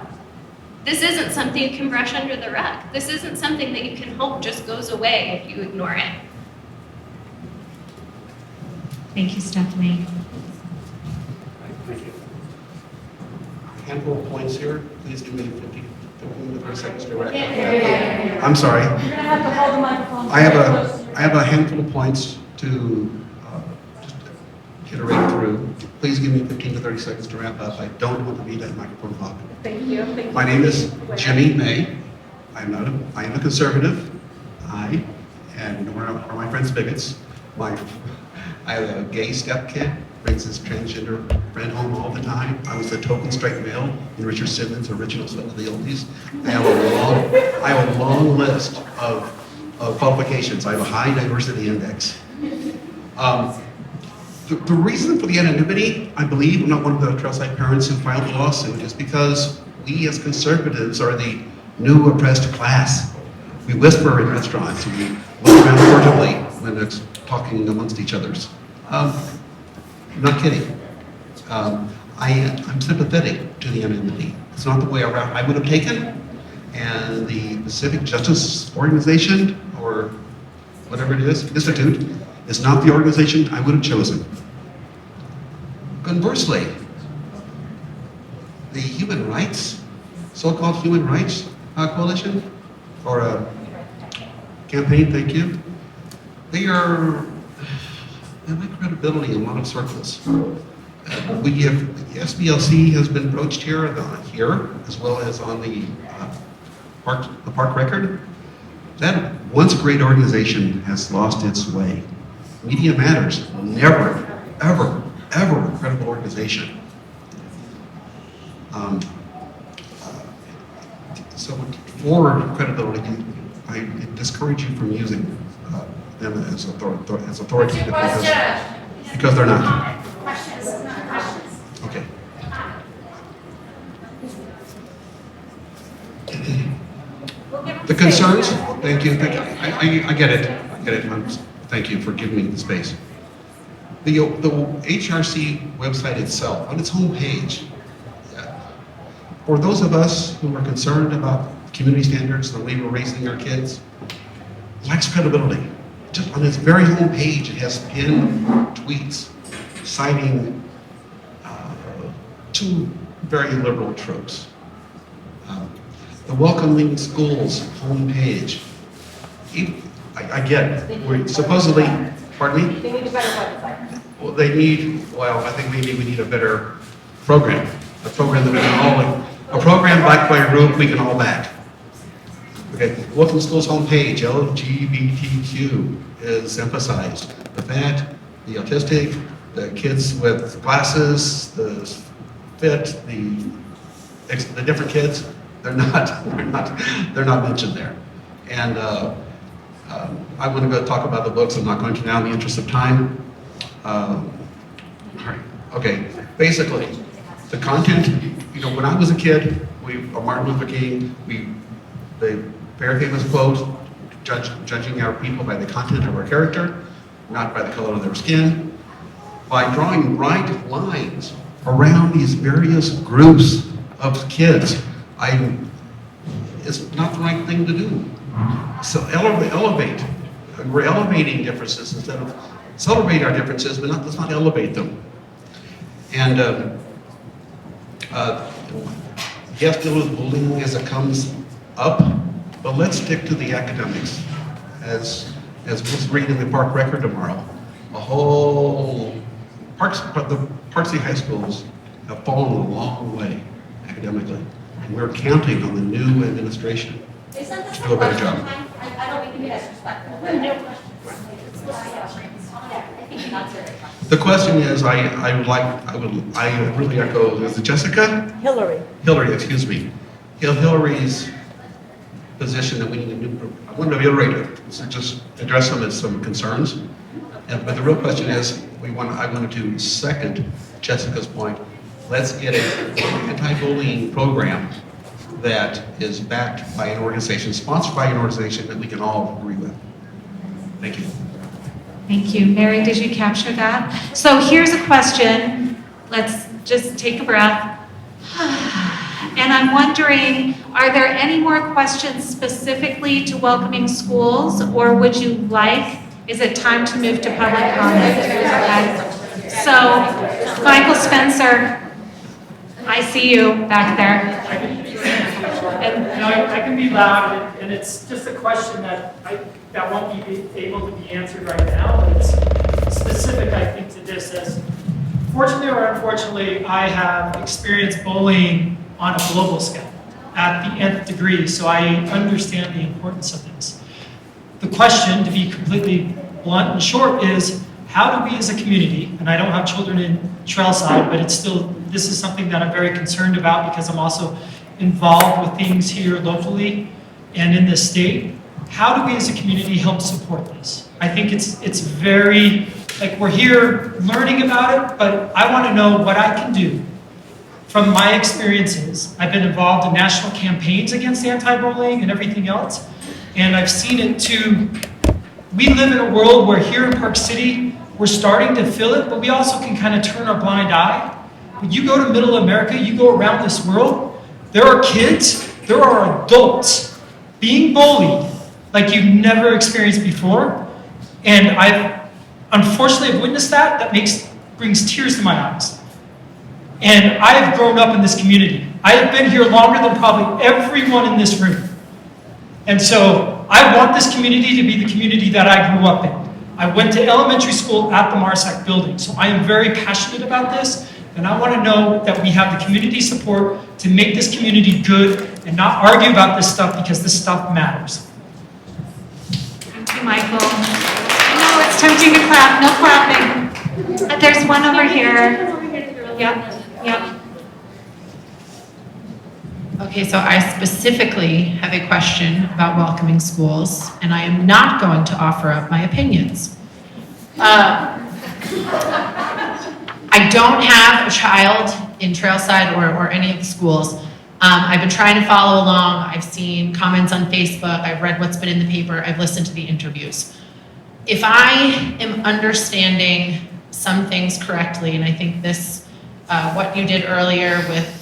Speaker 10: this isn't something you can brush under the rug. This isn't something that you can hope just goes away if you ignore it.
Speaker 5: Thank you, Stephanie.
Speaker 14: Thank you. A handful of points here. Please give me 15 to 30 seconds to wrap up. I'm sorry.
Speaker 13: You're going to have to hold the microphone.
Speaker 14: I have a handful of points to just iterate through. Please give me 15 to 30 seconds to wrap up. I don't want to be that microphone hog.
Speaker 13: Thank you.
Speaker 14: My name is Jimmy May. I am a conservative. And we're my friends bigots. I have a gay stepkid, brings his transgender friend home all the time. I was the token straight male in Richard Simmons' original Sweat of the Oldies. I have a long list of qualifications. I have a high diversity index. The reason for the anonymity, I believe, I'm not one of the Trailside parents who filed the lawsuit, is because we as conservatives are the new oppressed class. We whisper in restaurants, and we look around furtively when it's talking amongst each others. I'm not kidding. I'm sympathetic to the anonymity. It's not the way I would have taken, and the Pacific Justice Organization or whatever it is, institute, is not the organization I would have chosen. Conversely, the human rights, so-called human rights coalition, or campaign, thank you, they have credibility in a lot of circles. We have, the SBLC has been broached here, as well as on the park record. That once great organization has lost its way. Media Matters, never, ever, ever a credible organization. So for credibility, I discourage you from using them as authoritative because they're not. Okay. The concerns, thank you. I get it. Thank you for giving me the space. The HRC website itself, on its homepage, for those of us who are concerned about community standards, the way we're raising our kids, lacks credibility. Just on its very homepage, it has pinned tweets citing two very liberal tropes. The Welcoming Schools homepage. I get it. We're supposedly, pardon me?
Speaker 11: They need a better website.
Speaker 14: Well, I think maybe we need a better program. A program that we can all, a program backed by a group we can all back. Okay, Welcome Schools homepage, LGBTQ is emphasized. The fat, the autistic, the kids with glasses, the fit, the different kids, they're not mentioned there. And I want to go talk about the books. I'm not going to now in the interest of time. All right. Okay, basically, the content, when I was a kid, Martin Luther King, the very famous quote, judging our people by the content of our character, not by the color of their skin. By drawing right lines around these various groups of kids, it's not the right thing to do. So elevate. We're elevating differences instead of celebrate our differences, but let's not elevate them. And yes, deal with bullying as it comes up, but let's stick to the academics. As we'll read in the park record tomorrow, the Park City high schools have fallen a long way academically, and we're counting on the new administration to do a better job.
Speaker 11: I don't mean to be disrespectful.
Speaker 14: The question is, I really echo, is it Jessica? Hillary, excuse me. Hillary's position that we need a new group. I want to reiterate it, so just address some of some concerns. But the real question is, I wanted to second Jessica's point. Let's get an anti-bullying program that is backed by an organization, sponsored by an organization that we can all agree with. Thank you.
Speaker 5: Thank you. Mary, did you capture that? So here's a question. Let's just take a breath. And I'm wondering, are there any more questions specifically to Welcoming Schools, or would you is it time to move to public comment? Okay. So, Michael Spencer, I see you back there.
Speaker 15: I can be loud, and it's just a question that won't be able to be answered right now, but it's specific, I think, to this. As fortunately or unfortunately, I have experienced bullying on a global scale at the nth degree, so I understand the importance of this. The question, to be completely blunt and short, is how do we as a community, and I don't have children in Trailside, but this is something that I'm very concerned about because I'm also involved with things here locally and in the state. How do we as a community help support this? I think it's very, we're here learning about it, but I want to know what I can do. From my experiences, I've been involved in national campaigns against anti-bullying and everything else, and I've seen it too. We live in a world where here in Park City, we're starting to feel it, but we also can kind of turn our blind eye. When you go to Middle America, you go around this world, there are kids, there are adults being bullied like you've never experienced before, And I've unfortunately witnessed that. That brings tears to my eyes. And I have grown up in this community. I have been here longer than probably everyone in this room. And so I want this community to be the community that I grew up in. I went to elementary school at the Marsac building, so I am very passionate about this, and I want to know that we have the community support to make this community good and not argue about this stuff because this stuff matters.
Speaker 5: Thank you, Michael. I know it's tempting to clap, no clapping. There's one over here. Yep.
Speaker 16: Okay, so I specifically have a question about welcoming schools, and I am not going to offer up my opinions. I don't have a child in Trailside or any of the schools. I've been trying to follow along. I've seen comments on Facebook. I've read what's been in the paper. I've listened to the interviews. If I am understanding some things correctly, and I think this, what you did earlier with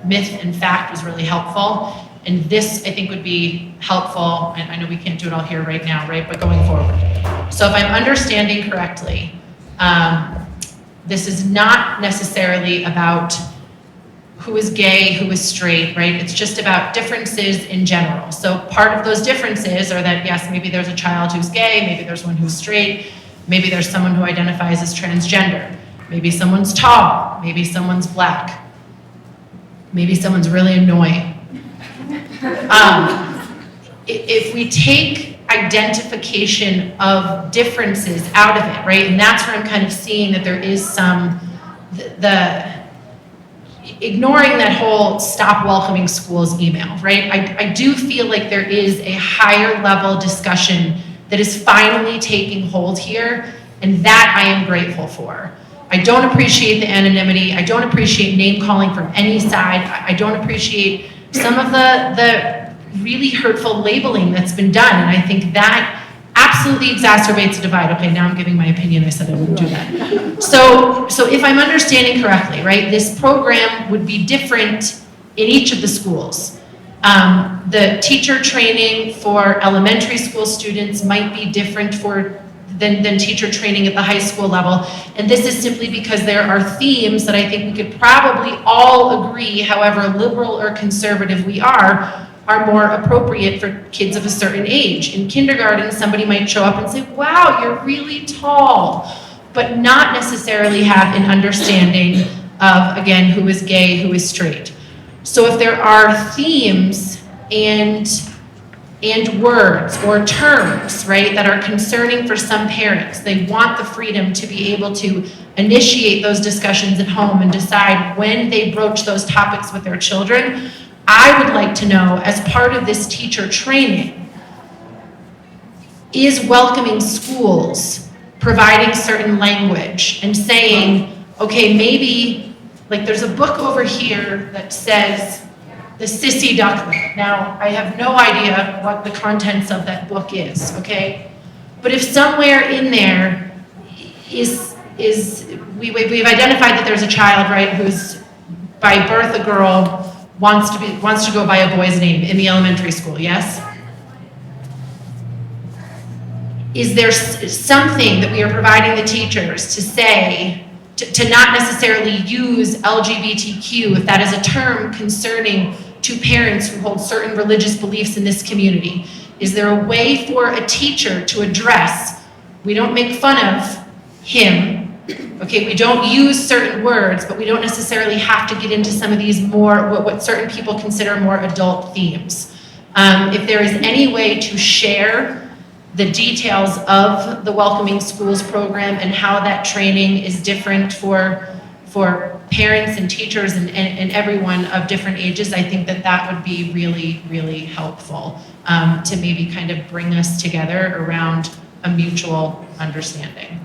Speaker 16: myth and fact was really helpful. And this, I think, would be helpful. And I know we can't do it all here right now, right? But going forward. So if I'm understanding correctly, this is not necessarily about who is gay, who is straight, right? It's just about differences in general. So part of those differences are that, yes, maybe there's a child who's gay, maybe there's one who's straight, maybe there's someone who identifies as transgender, maybe someone's tall, maybe someone's black. Maybe someone's really annoying. If we take identification of differences out of it, right, and that's where I'm kind of seeing that there is some, ignoring that whole stop welcoming schools email, right? I do feel like there is a higher level discussion that is finally taking hold here, and that I am grateful for. I don't appreciate the anonymity. I don't appreciate name calling from any side. I don't appreciate some of the really hurtful labeling that's been done. And I think that absolutely exacerbates the divide. Okay, now I'm giving my opinion. I said I wouldn't do that. So if I'm understanding correctly, right, this program would be different in each of the schools. The teacher training for elementary school students might be different than teacher training at the high school level. And this is simply because there are themes that I think we could probably all agree, however liberal or conservative we are more appropriate for kids of a certain age. In kindergarten, somebody might show up and say, wow, you're really tall, but not necessarily have an understanding of, again, who is gay, who is straight. So if there are themes and words or terms, right, that are concerning for some parents, they want the freedom to be able to initiate those discussions at home and decide when they broach those topics with their children. I would like to know, as part of this teacher training, is welcoming schools providing certain language and saying, okay, maybe, like there's a book over here that says, The Sissy Duckling. Now, I have no idea what the contents of that book is, okay? But if somewhere in there we've identified that there's a child, right, who's by birth a girl, wants to go by a boy's name in the elementary school, yes? Is there something that we are providing the teachers to say, to not necessarily use LGBTQ, if that is a term concerning to parents who hold certain religious beliefs in this community? Is there a way for a teacher to address, we don't make fun of him, okay, we don't use certain words, but we don't necessarily have to get into some of these more, what certain people consider more adult themes. If there is any way to share the details of the Welcoming Schools program and how that training is different for parents and teachers and everyone of different ages, I think that would be really, really helpful to maybe kind of bring us together around a mutual understanding.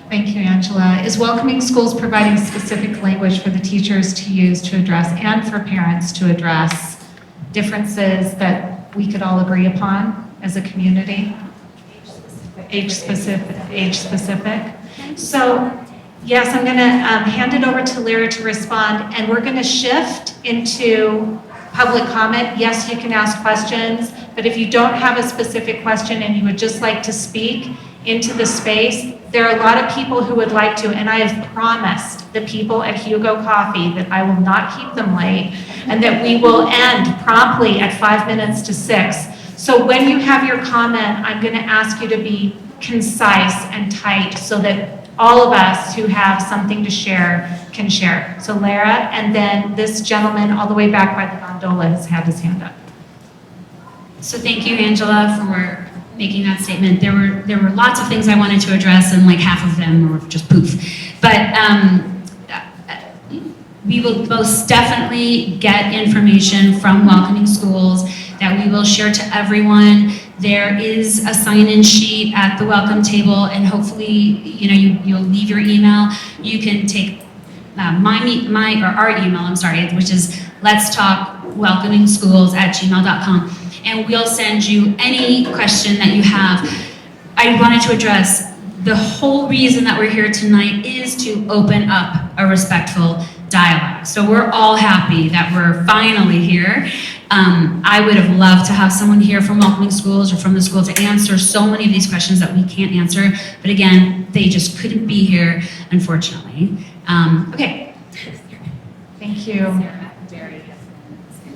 Speaker 5: Thank you, Angela. Is Welcoming Schools providing specific language for the teachers to use to address and for parents to address differences that we could all agree upon as a community? Age specific. So, yes, I'm going to hand it over to Lyra to respond, and we're going to shift into public comment, yes, you can ask questions, but if you don't have a specific question and you would just like to speak into the space, there are a lot of people who would like to, and I have promised the people at Hugo Coffee that I will not keep them late and that we will end promptly at 5 minutes to 6. So when you have your comment, I'm going to ask you to be concise and tight so that all of us who have something to share can share. So Lara, and then this gentleman all the way back by the gondola has had his hand up.
Speaker 1: So thank you, Angela, for making that statement. There were lots of things I wanted to address, and like half of them were just poof. But we will most definitely get information from Welcoming Schools that we will share to everyone. There is a sign-in sheet at the welcome table, and hopefully, you'll leave your email. You can take our email, which is letstalkwelcomingschools@gmail.com, and we'll send you any question that you have. I wanted to address the whole reason that we're here tonight is to open up a respectful dialogue. So we're all happy that we're finally here. I would have loved to have someone here from Welcoming Schools or from the school to answer so many of these questions that we can't answer. But again, they just couldn't be here, unfortunately. Okay.
Speaker 5: Thank you.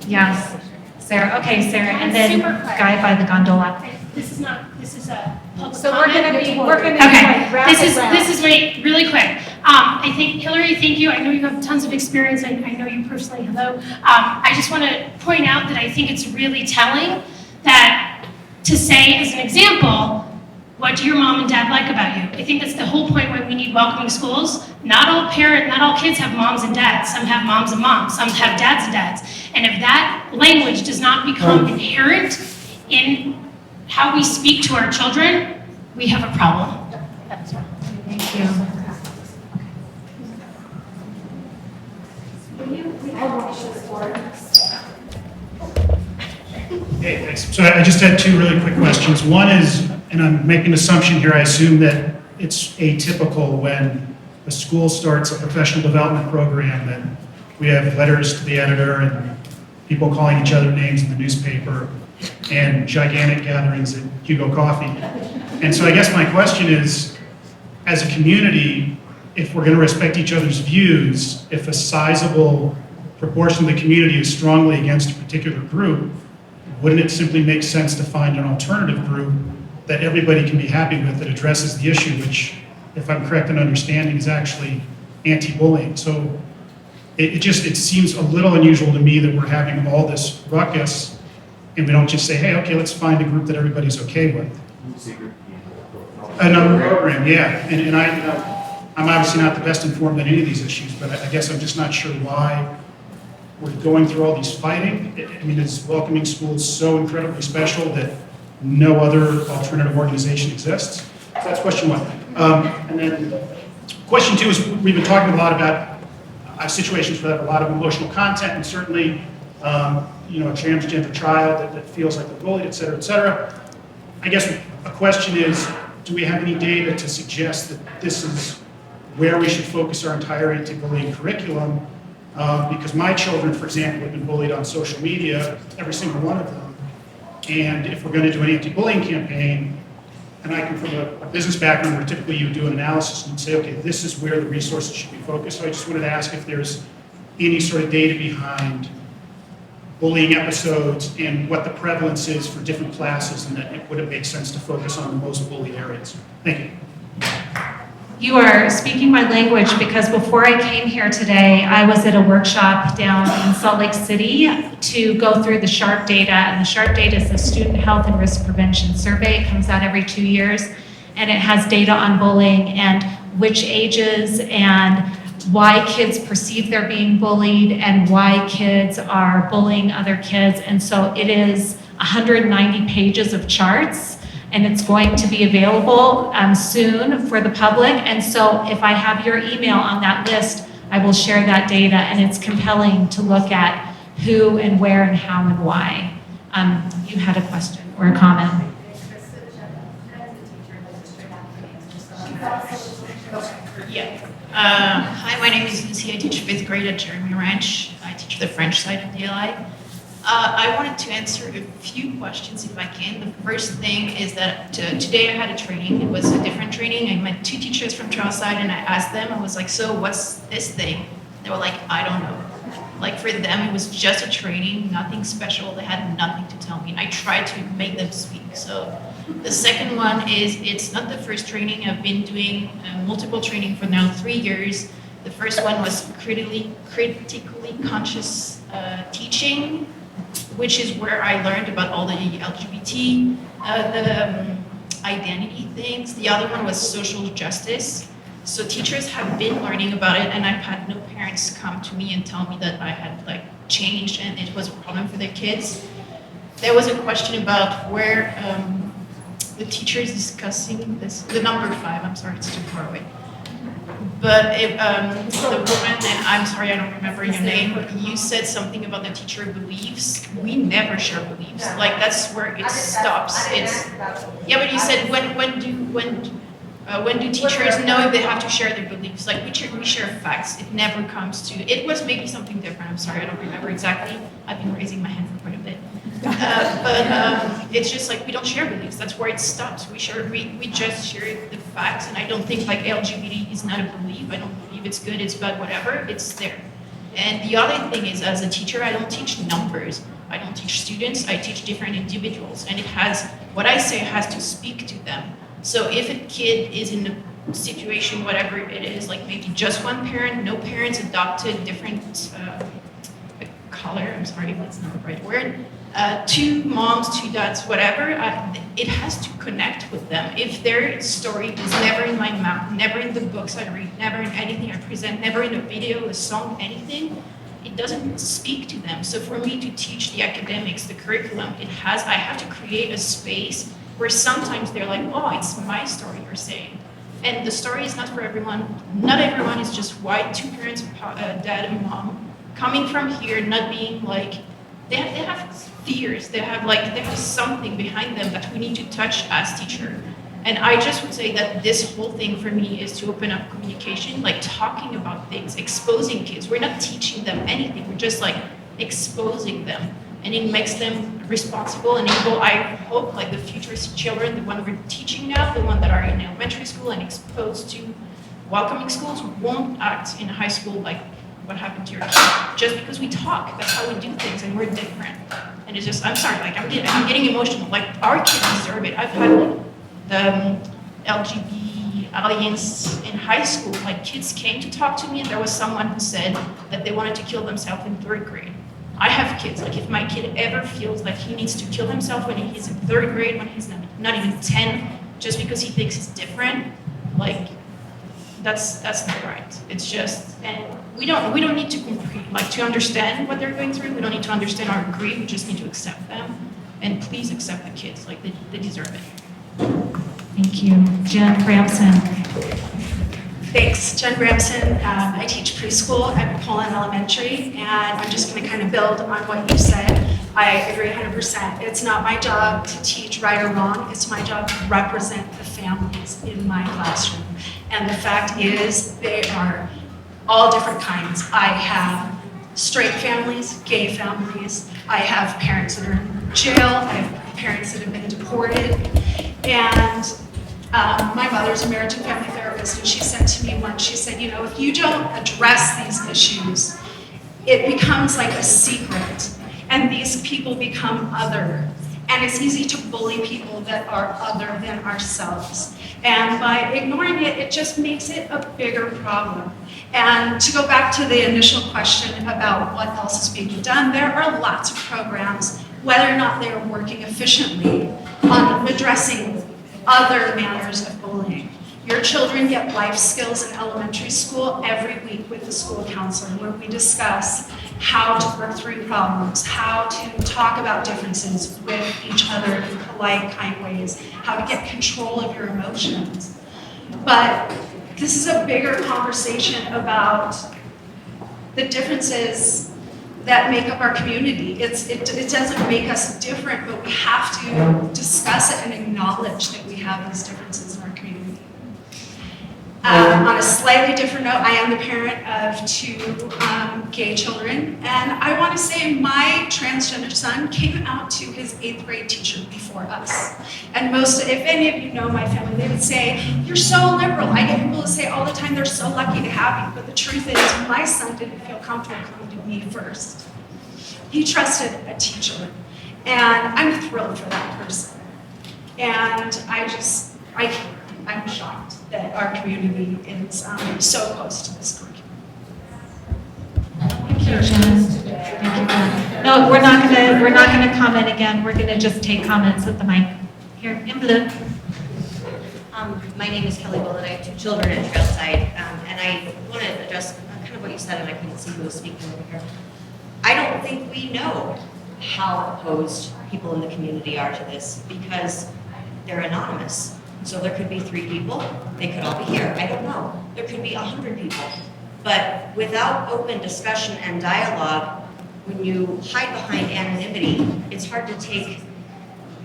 Speaker 5: Yes, Sarah. Okay, Sarah, and then guy by the gondola.
Speaker 17: This is a public
Speaker 5: So
Speaker 17: comment.
Speaker 5: we're gonna wrap
Speaker 17: This
Speaker 5: it round.
Speaker 17: is really quick. I think Hillary, thank you. I know you have tons of experience. I know you personally. Hello. I just want to point out that I think it's really telling that to say as an example, what do your mom and dad like about you? I think that's the whole point why we need Welcoming Schools. Not all kids have moms and dads. Some have moms and moms. Some have dads and dads. And if that language does not become inherent in how we speak to our children, we have a problem.
Speaker 5: Thank you.
Speaker 18: Hey, thanks. So I just had two really quick questions. One is, and I'm making an assumption here, I assume that it's atypical when a school starts a professional development program that we have letters to the editor and people calling each other names in the newspaper and gigantic gatherings at Hugo Coffee. And so I guess my question is, as a community, if we're going to respect each other's views, if a sizable proportion of the community is strongly against a particular group, wouldn't it simply make sense to find an alternative group that everybody can be happy with that addresses the issue, which, if I'm correct in understanding, is actually anti-bullying? So it seems a little unusual to me that we're having all this ruckus and we don't just say, hey, okay, let's find a group that everybody's okay with. Another program, yeah. And I'm obviously not the best informed on any of these issues, but I guess I'm just not sure why we're going through all these fighting. I mean, is Welcoming Schools so incredibly special that no other alternative organization exists? So that's question one. And then question two is, we've been talking a lot about situations where have a lot of emotional content, and certainly, a transgender child that feels like they're bullied, et cetera, et cetera. I guess a question is, do we have any data to suggest that this is where we should focus our entire anti-bullying curriculum? Because my children, for example, have been bullied on social media, every single one of them. And if we're going to do an anti-bullying campaign, and I come from a business background where typically you do an analysis and say, okay, this is where the resources should be focused. So I just wanted to ask if there's any sort of data behind bullying episodes and what the prevalence is for different classes, and that would it make sense to focus on the most bullied areas? Thank you.
Speaker 5: You are speaking my language, because before I came here today, I was at a workshop down in Salt Lake City to go through the SHARP data. And the SHARP data is the Student Health and Risk Prevention Survey. It comes out every 2 years, and it has data on bullying and which ages and why kids perceive they're being bullied and why kids are bullying other kids. And so it is 190 pages of charts, and it's going to be available soon for the public. And so if I have your email on that list, I will share that data, and it's compelling to look at who and where and how and why. You had a question or a comment?
Speaker 19: Yeah. Hi, my name is Lucy. I teach 5th grade at Jeremy Ranch. I teach the French side of DLI.
Speaker 20: I wanted to answer a few questions if I can. The first thing is that today I had a training. It was a different training. I met 2 teachers from Trailside and I asked them, I was like, so what's this thing? They were like, I don't know. Like for them, it was just a training, nothing special. They had nothing to tell me. And I tried to make them speak. So the second one is, it's not the first training. I've been doing multiple training for now 3 years. The first one was critically conscious teaching, which is where I learned about all the LGBT, identity things. The other one was social justice. So teachers have been learning about it, and I've had no parents come to me and tell me that I had like changed and it was a problem for their kids. There was a question about where the teacher is discussing this, the number 5, I'm sorry, it's too far away. But the woman, and I'm sorry, I don't remember your name, but you said something about the teacher beliefs. We never share beliefs. Like that's where it stops. It's yeah, but you said when do teachers know if they have to share their beliefs? Like we share facts. It never comes to. It was maybe something different. I'm sorry, I don't remember exactly. I've been raising my hand for quite a bit. But it's just like we don't share beliefs. That's where it stops. We just share the facts, and I don't think like LGBT is not a belief. I don't believe it's good, it's bad, whatever. It's there. And the other thing is, as a teacher, I don't teach numbers. I don't teach students. I teach different individuals, and it has what I say has to speak to them. So if a kid is in a situation, whatever it is, like maybe just one parent, no parents, adopted, different color. I'm sorry if that's not the right word. 2 moms, 2 dads, whatever, it has to connect with them. If their story is never in my mouth, never in the books I read, never in anything I present, never in a video, a song, anything, it doesn't speak to them. So for me to teach the academics, the curriculum, I have to create a space where sometimes they're like, oh, it's my story you're saying. And the story is not for everyone. Not everyone is just white, 2 parents, dad and mom, coming from here, not being like, they have fears, they have something behind them that we need to touch as teacher. And I just would say that this whole thing for me is to open up communication, like talking about things, exposing kids. We're not teaching them anything, we're just like exposing them. And it makes them responsible and able, I hope, like the future children, the one we're teaching now, the one that are in elementary school and exposed to welcoming schools, won't act in high school like what happened to your kid. Just because we talk, that's how we do things, and we're different. And it's just, I'm sorry, like I'm getting emotional. Like our kids deserve it. I've had like the LGBT Alliance in high school. Like kids came to talk to me, and there was someone who said that they wanted to kill themselves in 3rd grade. I have kids. Like if my kid ever feels like he needs to kill himself when he's in 3rd grade, when he's not even 10, just because he thinks he's different, like that's not right. It's just, and we don't need to to understand what they're going through. We don't need to understand or agree. We just need to accept them. And please accept the kids. Like they deserve it.
Speaker 5: Thank you. Jen Bramson.
Speaker 21: Thanks, Jen Bramson. I teach preschool at Poland Elementary, and I'm just going to kind of build on what you said. I agree 100%. It's not my job to teach right or wrong. It's my job to represent the families in my classroom. And the fact is, they are all different kinds. I have straight families, gay families. I have parents that are in jail. I have parents that have been deported. And my mother's a marriage and family therapist, and she said to me once, she said, if you don't address these issues, it becomes like a secret, and these people become other. And it's easy to bully people that are other than ourselves. And by ignoring it, it just makes it a bigger problem. And to go back to the initial question about what else is being done, there are lots of programs, whether or not they are working efficiently on addressing other manners of bullying. Your children get life skills in elementary school every week with the school counselor, where we discuss how to work through problems, how to talk about differences with each other in polite, kind ways, how to get control of your emotions. But this is a bigger conversation about the differences that make up our community. It doesn't make us different, but we have to discuss it and acknowledge that we have these differences in our community. On a slightly different note, I am the parent of 2 gay children, and I want to say my transgender son came out to his 8th grade teacher before us. And if any of you know my family, they would say, "You're so liberal." I get people to say all the time, they're so lucky to have you. But the truth is, my son didn't feel comfortable coming to me first. He trusted a teacher, and I'm thrilled for that person. And I'm shocked that our community is so close to this curriculum.
Speaker 5: Thank you, Jen. Thank you, Jen. No, we're not gonna comment again. We're gonna just take comments at the mic. Here, in blue.
Speaker 6: My name is Kelly Bullitt. I have 2 children at Trailside, and I want to address kind of what you said, and I couldn't see who was speaking over here. I don't think we know how opposed people in the community are to this because they're anonymous. So there could be 3 people, they could all be here, I don't know. There could be 100 people. But without open discussion and dialogue, when you hide behind anonymity, it's hard to take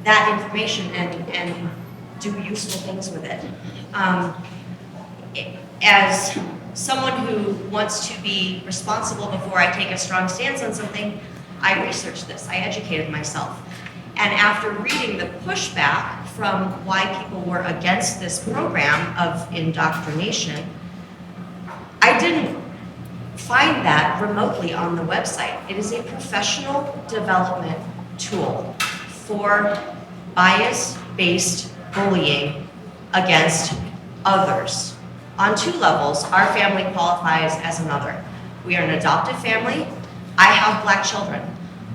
Speaker 6: that information and do useful things with it. As someone who wants to be responsible before I take a strong stance on something, I researched this, I educated myself. And after reading the pushback from why people were against this program of indoctrination, I didn't find that remotely on the website. It is a professional development tool for bias-based bullying against others. On 2 levels, our family qualifies as another. We are an adopted family. I have Black children.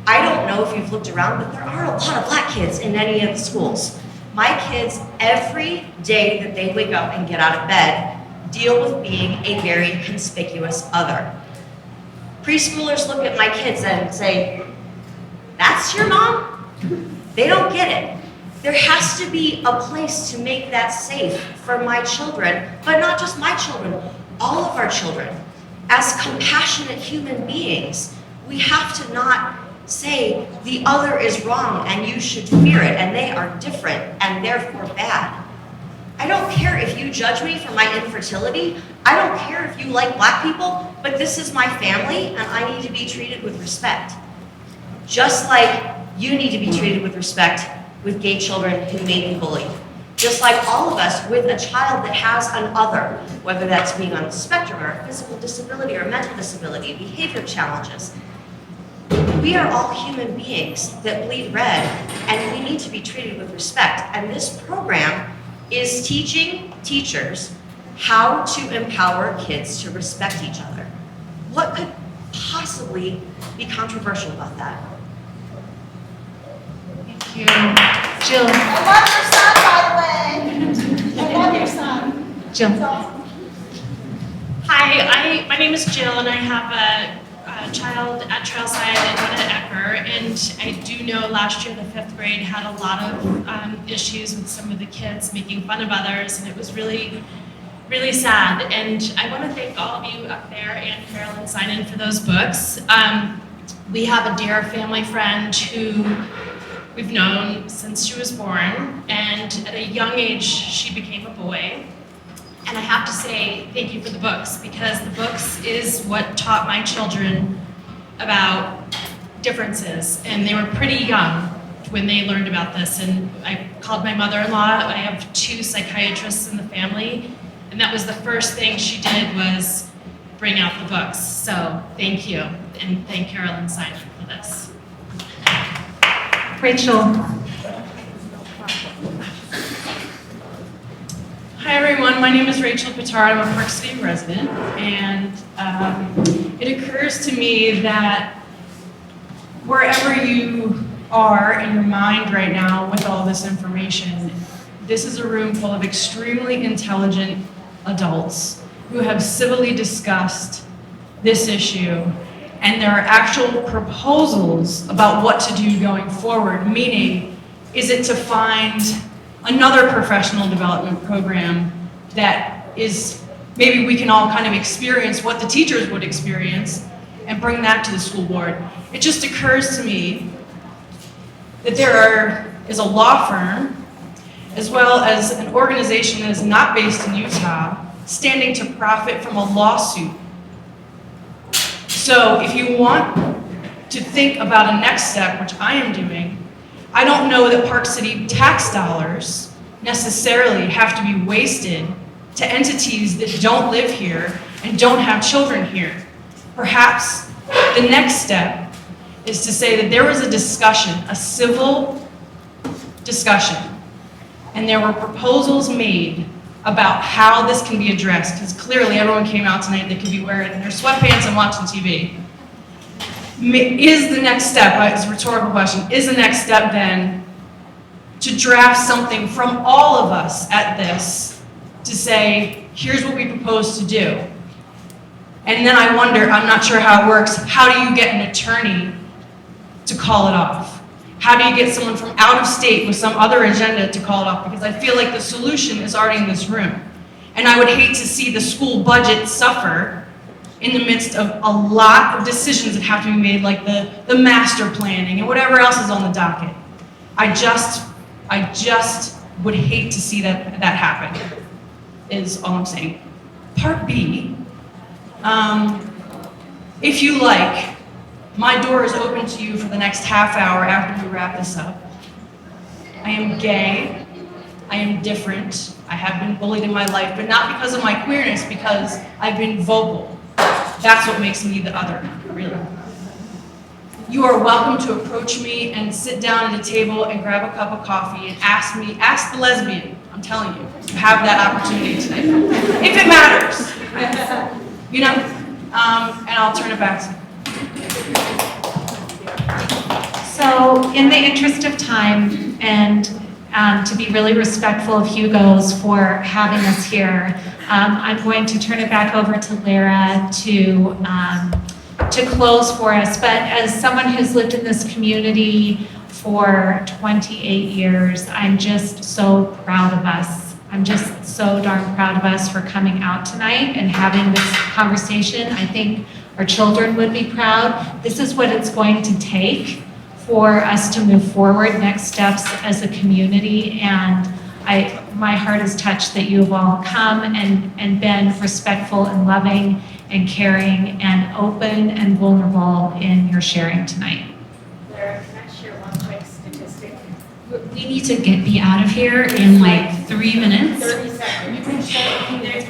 Speaker 6: I don't know if you've looked around, but there are a lot of Black kids in any of the schools. My kids, every day that they wake up and get out of bed, deal with being a very conspicuous other. Preschoolers look at my kids and say, "That's your mom?" They don't get it. There has to be a place to make that safe for my children, but not just my children, all of our children. As compassionate human beings, we have to not say the other is wrong and you should fear it and they are different and therefore bad. I don't care if you judge me for my infertility. I don't care if you like Black people, but this is my family and I need to be treated with respect. Just like you need to be treated with respect with gay children who may be bullied. Just like all of us with a child that has an other, whether that's being on the spectrum or a physical disability or mental disability, behavior challenges. We are all human beings that bleed red, and we need to be treated with respect. And this program is teaching teachers how to empower kids to respect each other. What could possibly be controversial about that?
Speaker 5: Thank you. Jill.
Speaker 7: I love your son, by the way. I love your son.
Speaker 5: Jill.
Speaker 7: It's awesome.
Speaker 22: Hi, my name is Jill, and I have a child at Trailside and one at Ecker, and I do know last year the 5th grade had a lot of issues with some of the kids making fun of others, and it was really, really sad. And I want to thank all of you up there and Carolyn Simon for those books. We have a dear family friend who we've known since she was born, and at a young age she became a boy. And I have to say thank you for the books, because the books is what taught my children about differences. And they were pretty young when they learned about this. And I called my mother-in-law. I have 2 psychiatrists in the family. And that was the first thing she did, was bring out the books. So thank you. And thank Carolyn Simon for this.
Speaker 5: Rachel.
Speaker 23: Hi everyone, my name is Rachel Pittard. I'm a Park City resident, and it occurs to me that wherever you are in your mind right now with all this information, this is a room full of extremely intelligent adults who have civilly discussed this issue, and there are actual proposals about what to do going forward, meaning, is it to find another professional development program that is, maybe we can all kind of experience what the teachers would experience and bring that to the school board. It just occurs to me that there is a law firm as well as an organization that is not based in Utah standing to profit from a lawsuit. So if you want to think about a next step, which I am doing, I don't know that Park City tax dollars necessarily have to be wasted to entities that don't live here and don't have children here. Perhaps the next step is to say that there was a discussion, a civil discussion, and there were proposals made about how this can be addressed, because clearly everyone came out tonight, they could be wearing their sweatpants and watching TV. Is the next step, it's a rhetorical question, is the next step then to draft something from all of us at this to say, here's what we propose to do? And then I wonder, I'm not sure how it works, how do you get an attorney to call it off? How do you get someone from out of state with some other agenda to call it off? Because I feel like the solution is already in this room. And I would hate to see the school budget suffer in the midst of a lot of decisions that have to be made, like the master planning and whatever else is on the docket. I just would hate to see that happen, is all I'm saying. Part B, if you like, my door is open to you for the next half hour after we wrap this up. I am gay, I am different, I have been bullied in my life, but not because of my queerness, because I've been vocal. That's what makes me the other, really. You are welcome to approach me and sit down at a table and grab a cup of coffee and ask the lesbian, I'm telling you, you have that opportunity today. If it matters, you know, and I'll turn it back to you.
Speaker 5: So in the interest of time and to be really respectful of Hugo's for having us here, I'm going to turn it back over to Lara to close for us. But as someone who's lived in this community for 28 years, I'm just so proud of us. I'm just so darn proud of us for coming out tonight and having this conversation. I think our children would be proud. This is what it's going to take for us to move forward, next steps as a community. And my heart is touched that you have all come and been respectful and loving and caring and open and vulnerable in your sharing tonight.
Speaker 11: Lara, can I share one quick statistic?
Speaker 1: We need to be out of here in like 3 minutes.
Speaker 11: 30 seconds. You can share it.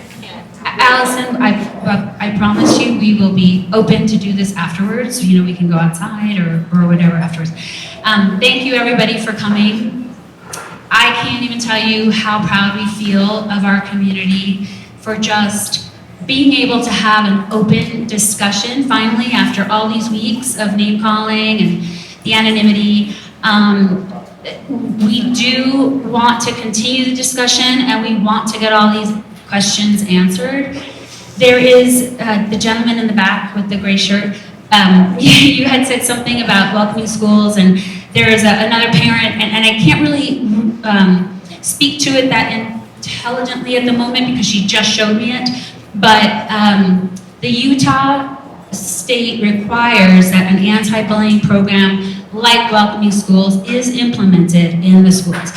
Speaker 1: Allison, I promise you we will be open to do this afterwards. So, you know, we can go outside or whatever afterwards. Thank you everybody for coming. I can't even tell you how proud we feel of our community for just being able to have an open discussion finally after all these weeks of name calling and the anonymity. We do want to continue the discussion and we want to get all these questions answered. There is the gentleman in the back with the gray shirt. You had said something about welcoming schools, and there is another parent, and I can't really speak to it that intelligently at the moment because she just showed me it, but the Utah state requires that an anti-bullying program like welcoming schools is implemented in the schools.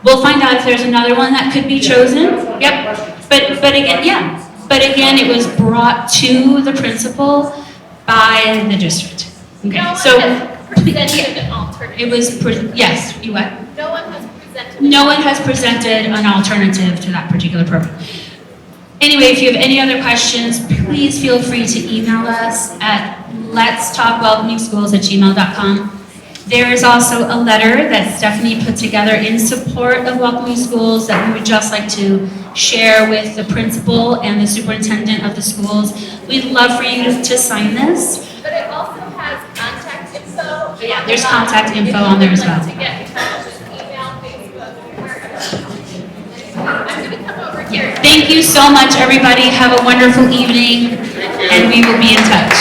Speaker 1: We'll find out if there's another one that could be chosen. Yep. But again, yeah. But again, it was brought to the principal by the district. Okay.
Speaker 10: No one
Speaker 1: So
Speaker 10: has presented an alternative.
Speaker 1: it was yes. You what?
Speaker 10: No one has presented.
Speaker 1: No one has presented an alternative to that particular program. Anyway, if you have any other questions, please feel free to email us at letstalkwelcomingschools@gmail.com. There is also a letter that Stephanie put together in support of welcoming schools that we would just like to share with the principal and the superintendent of the schools. We'd love for you to sign this.
Speaker 10: But it also has contact info.
Speaker 1: Yeah, there's contact info on there as well.
Speaker 10: To get in touch, just email, Facebook, wherever. I'm going to come over here.
Speaker 1: Thank you so much, everybody. Have a wonderful evening, and we will be in touch.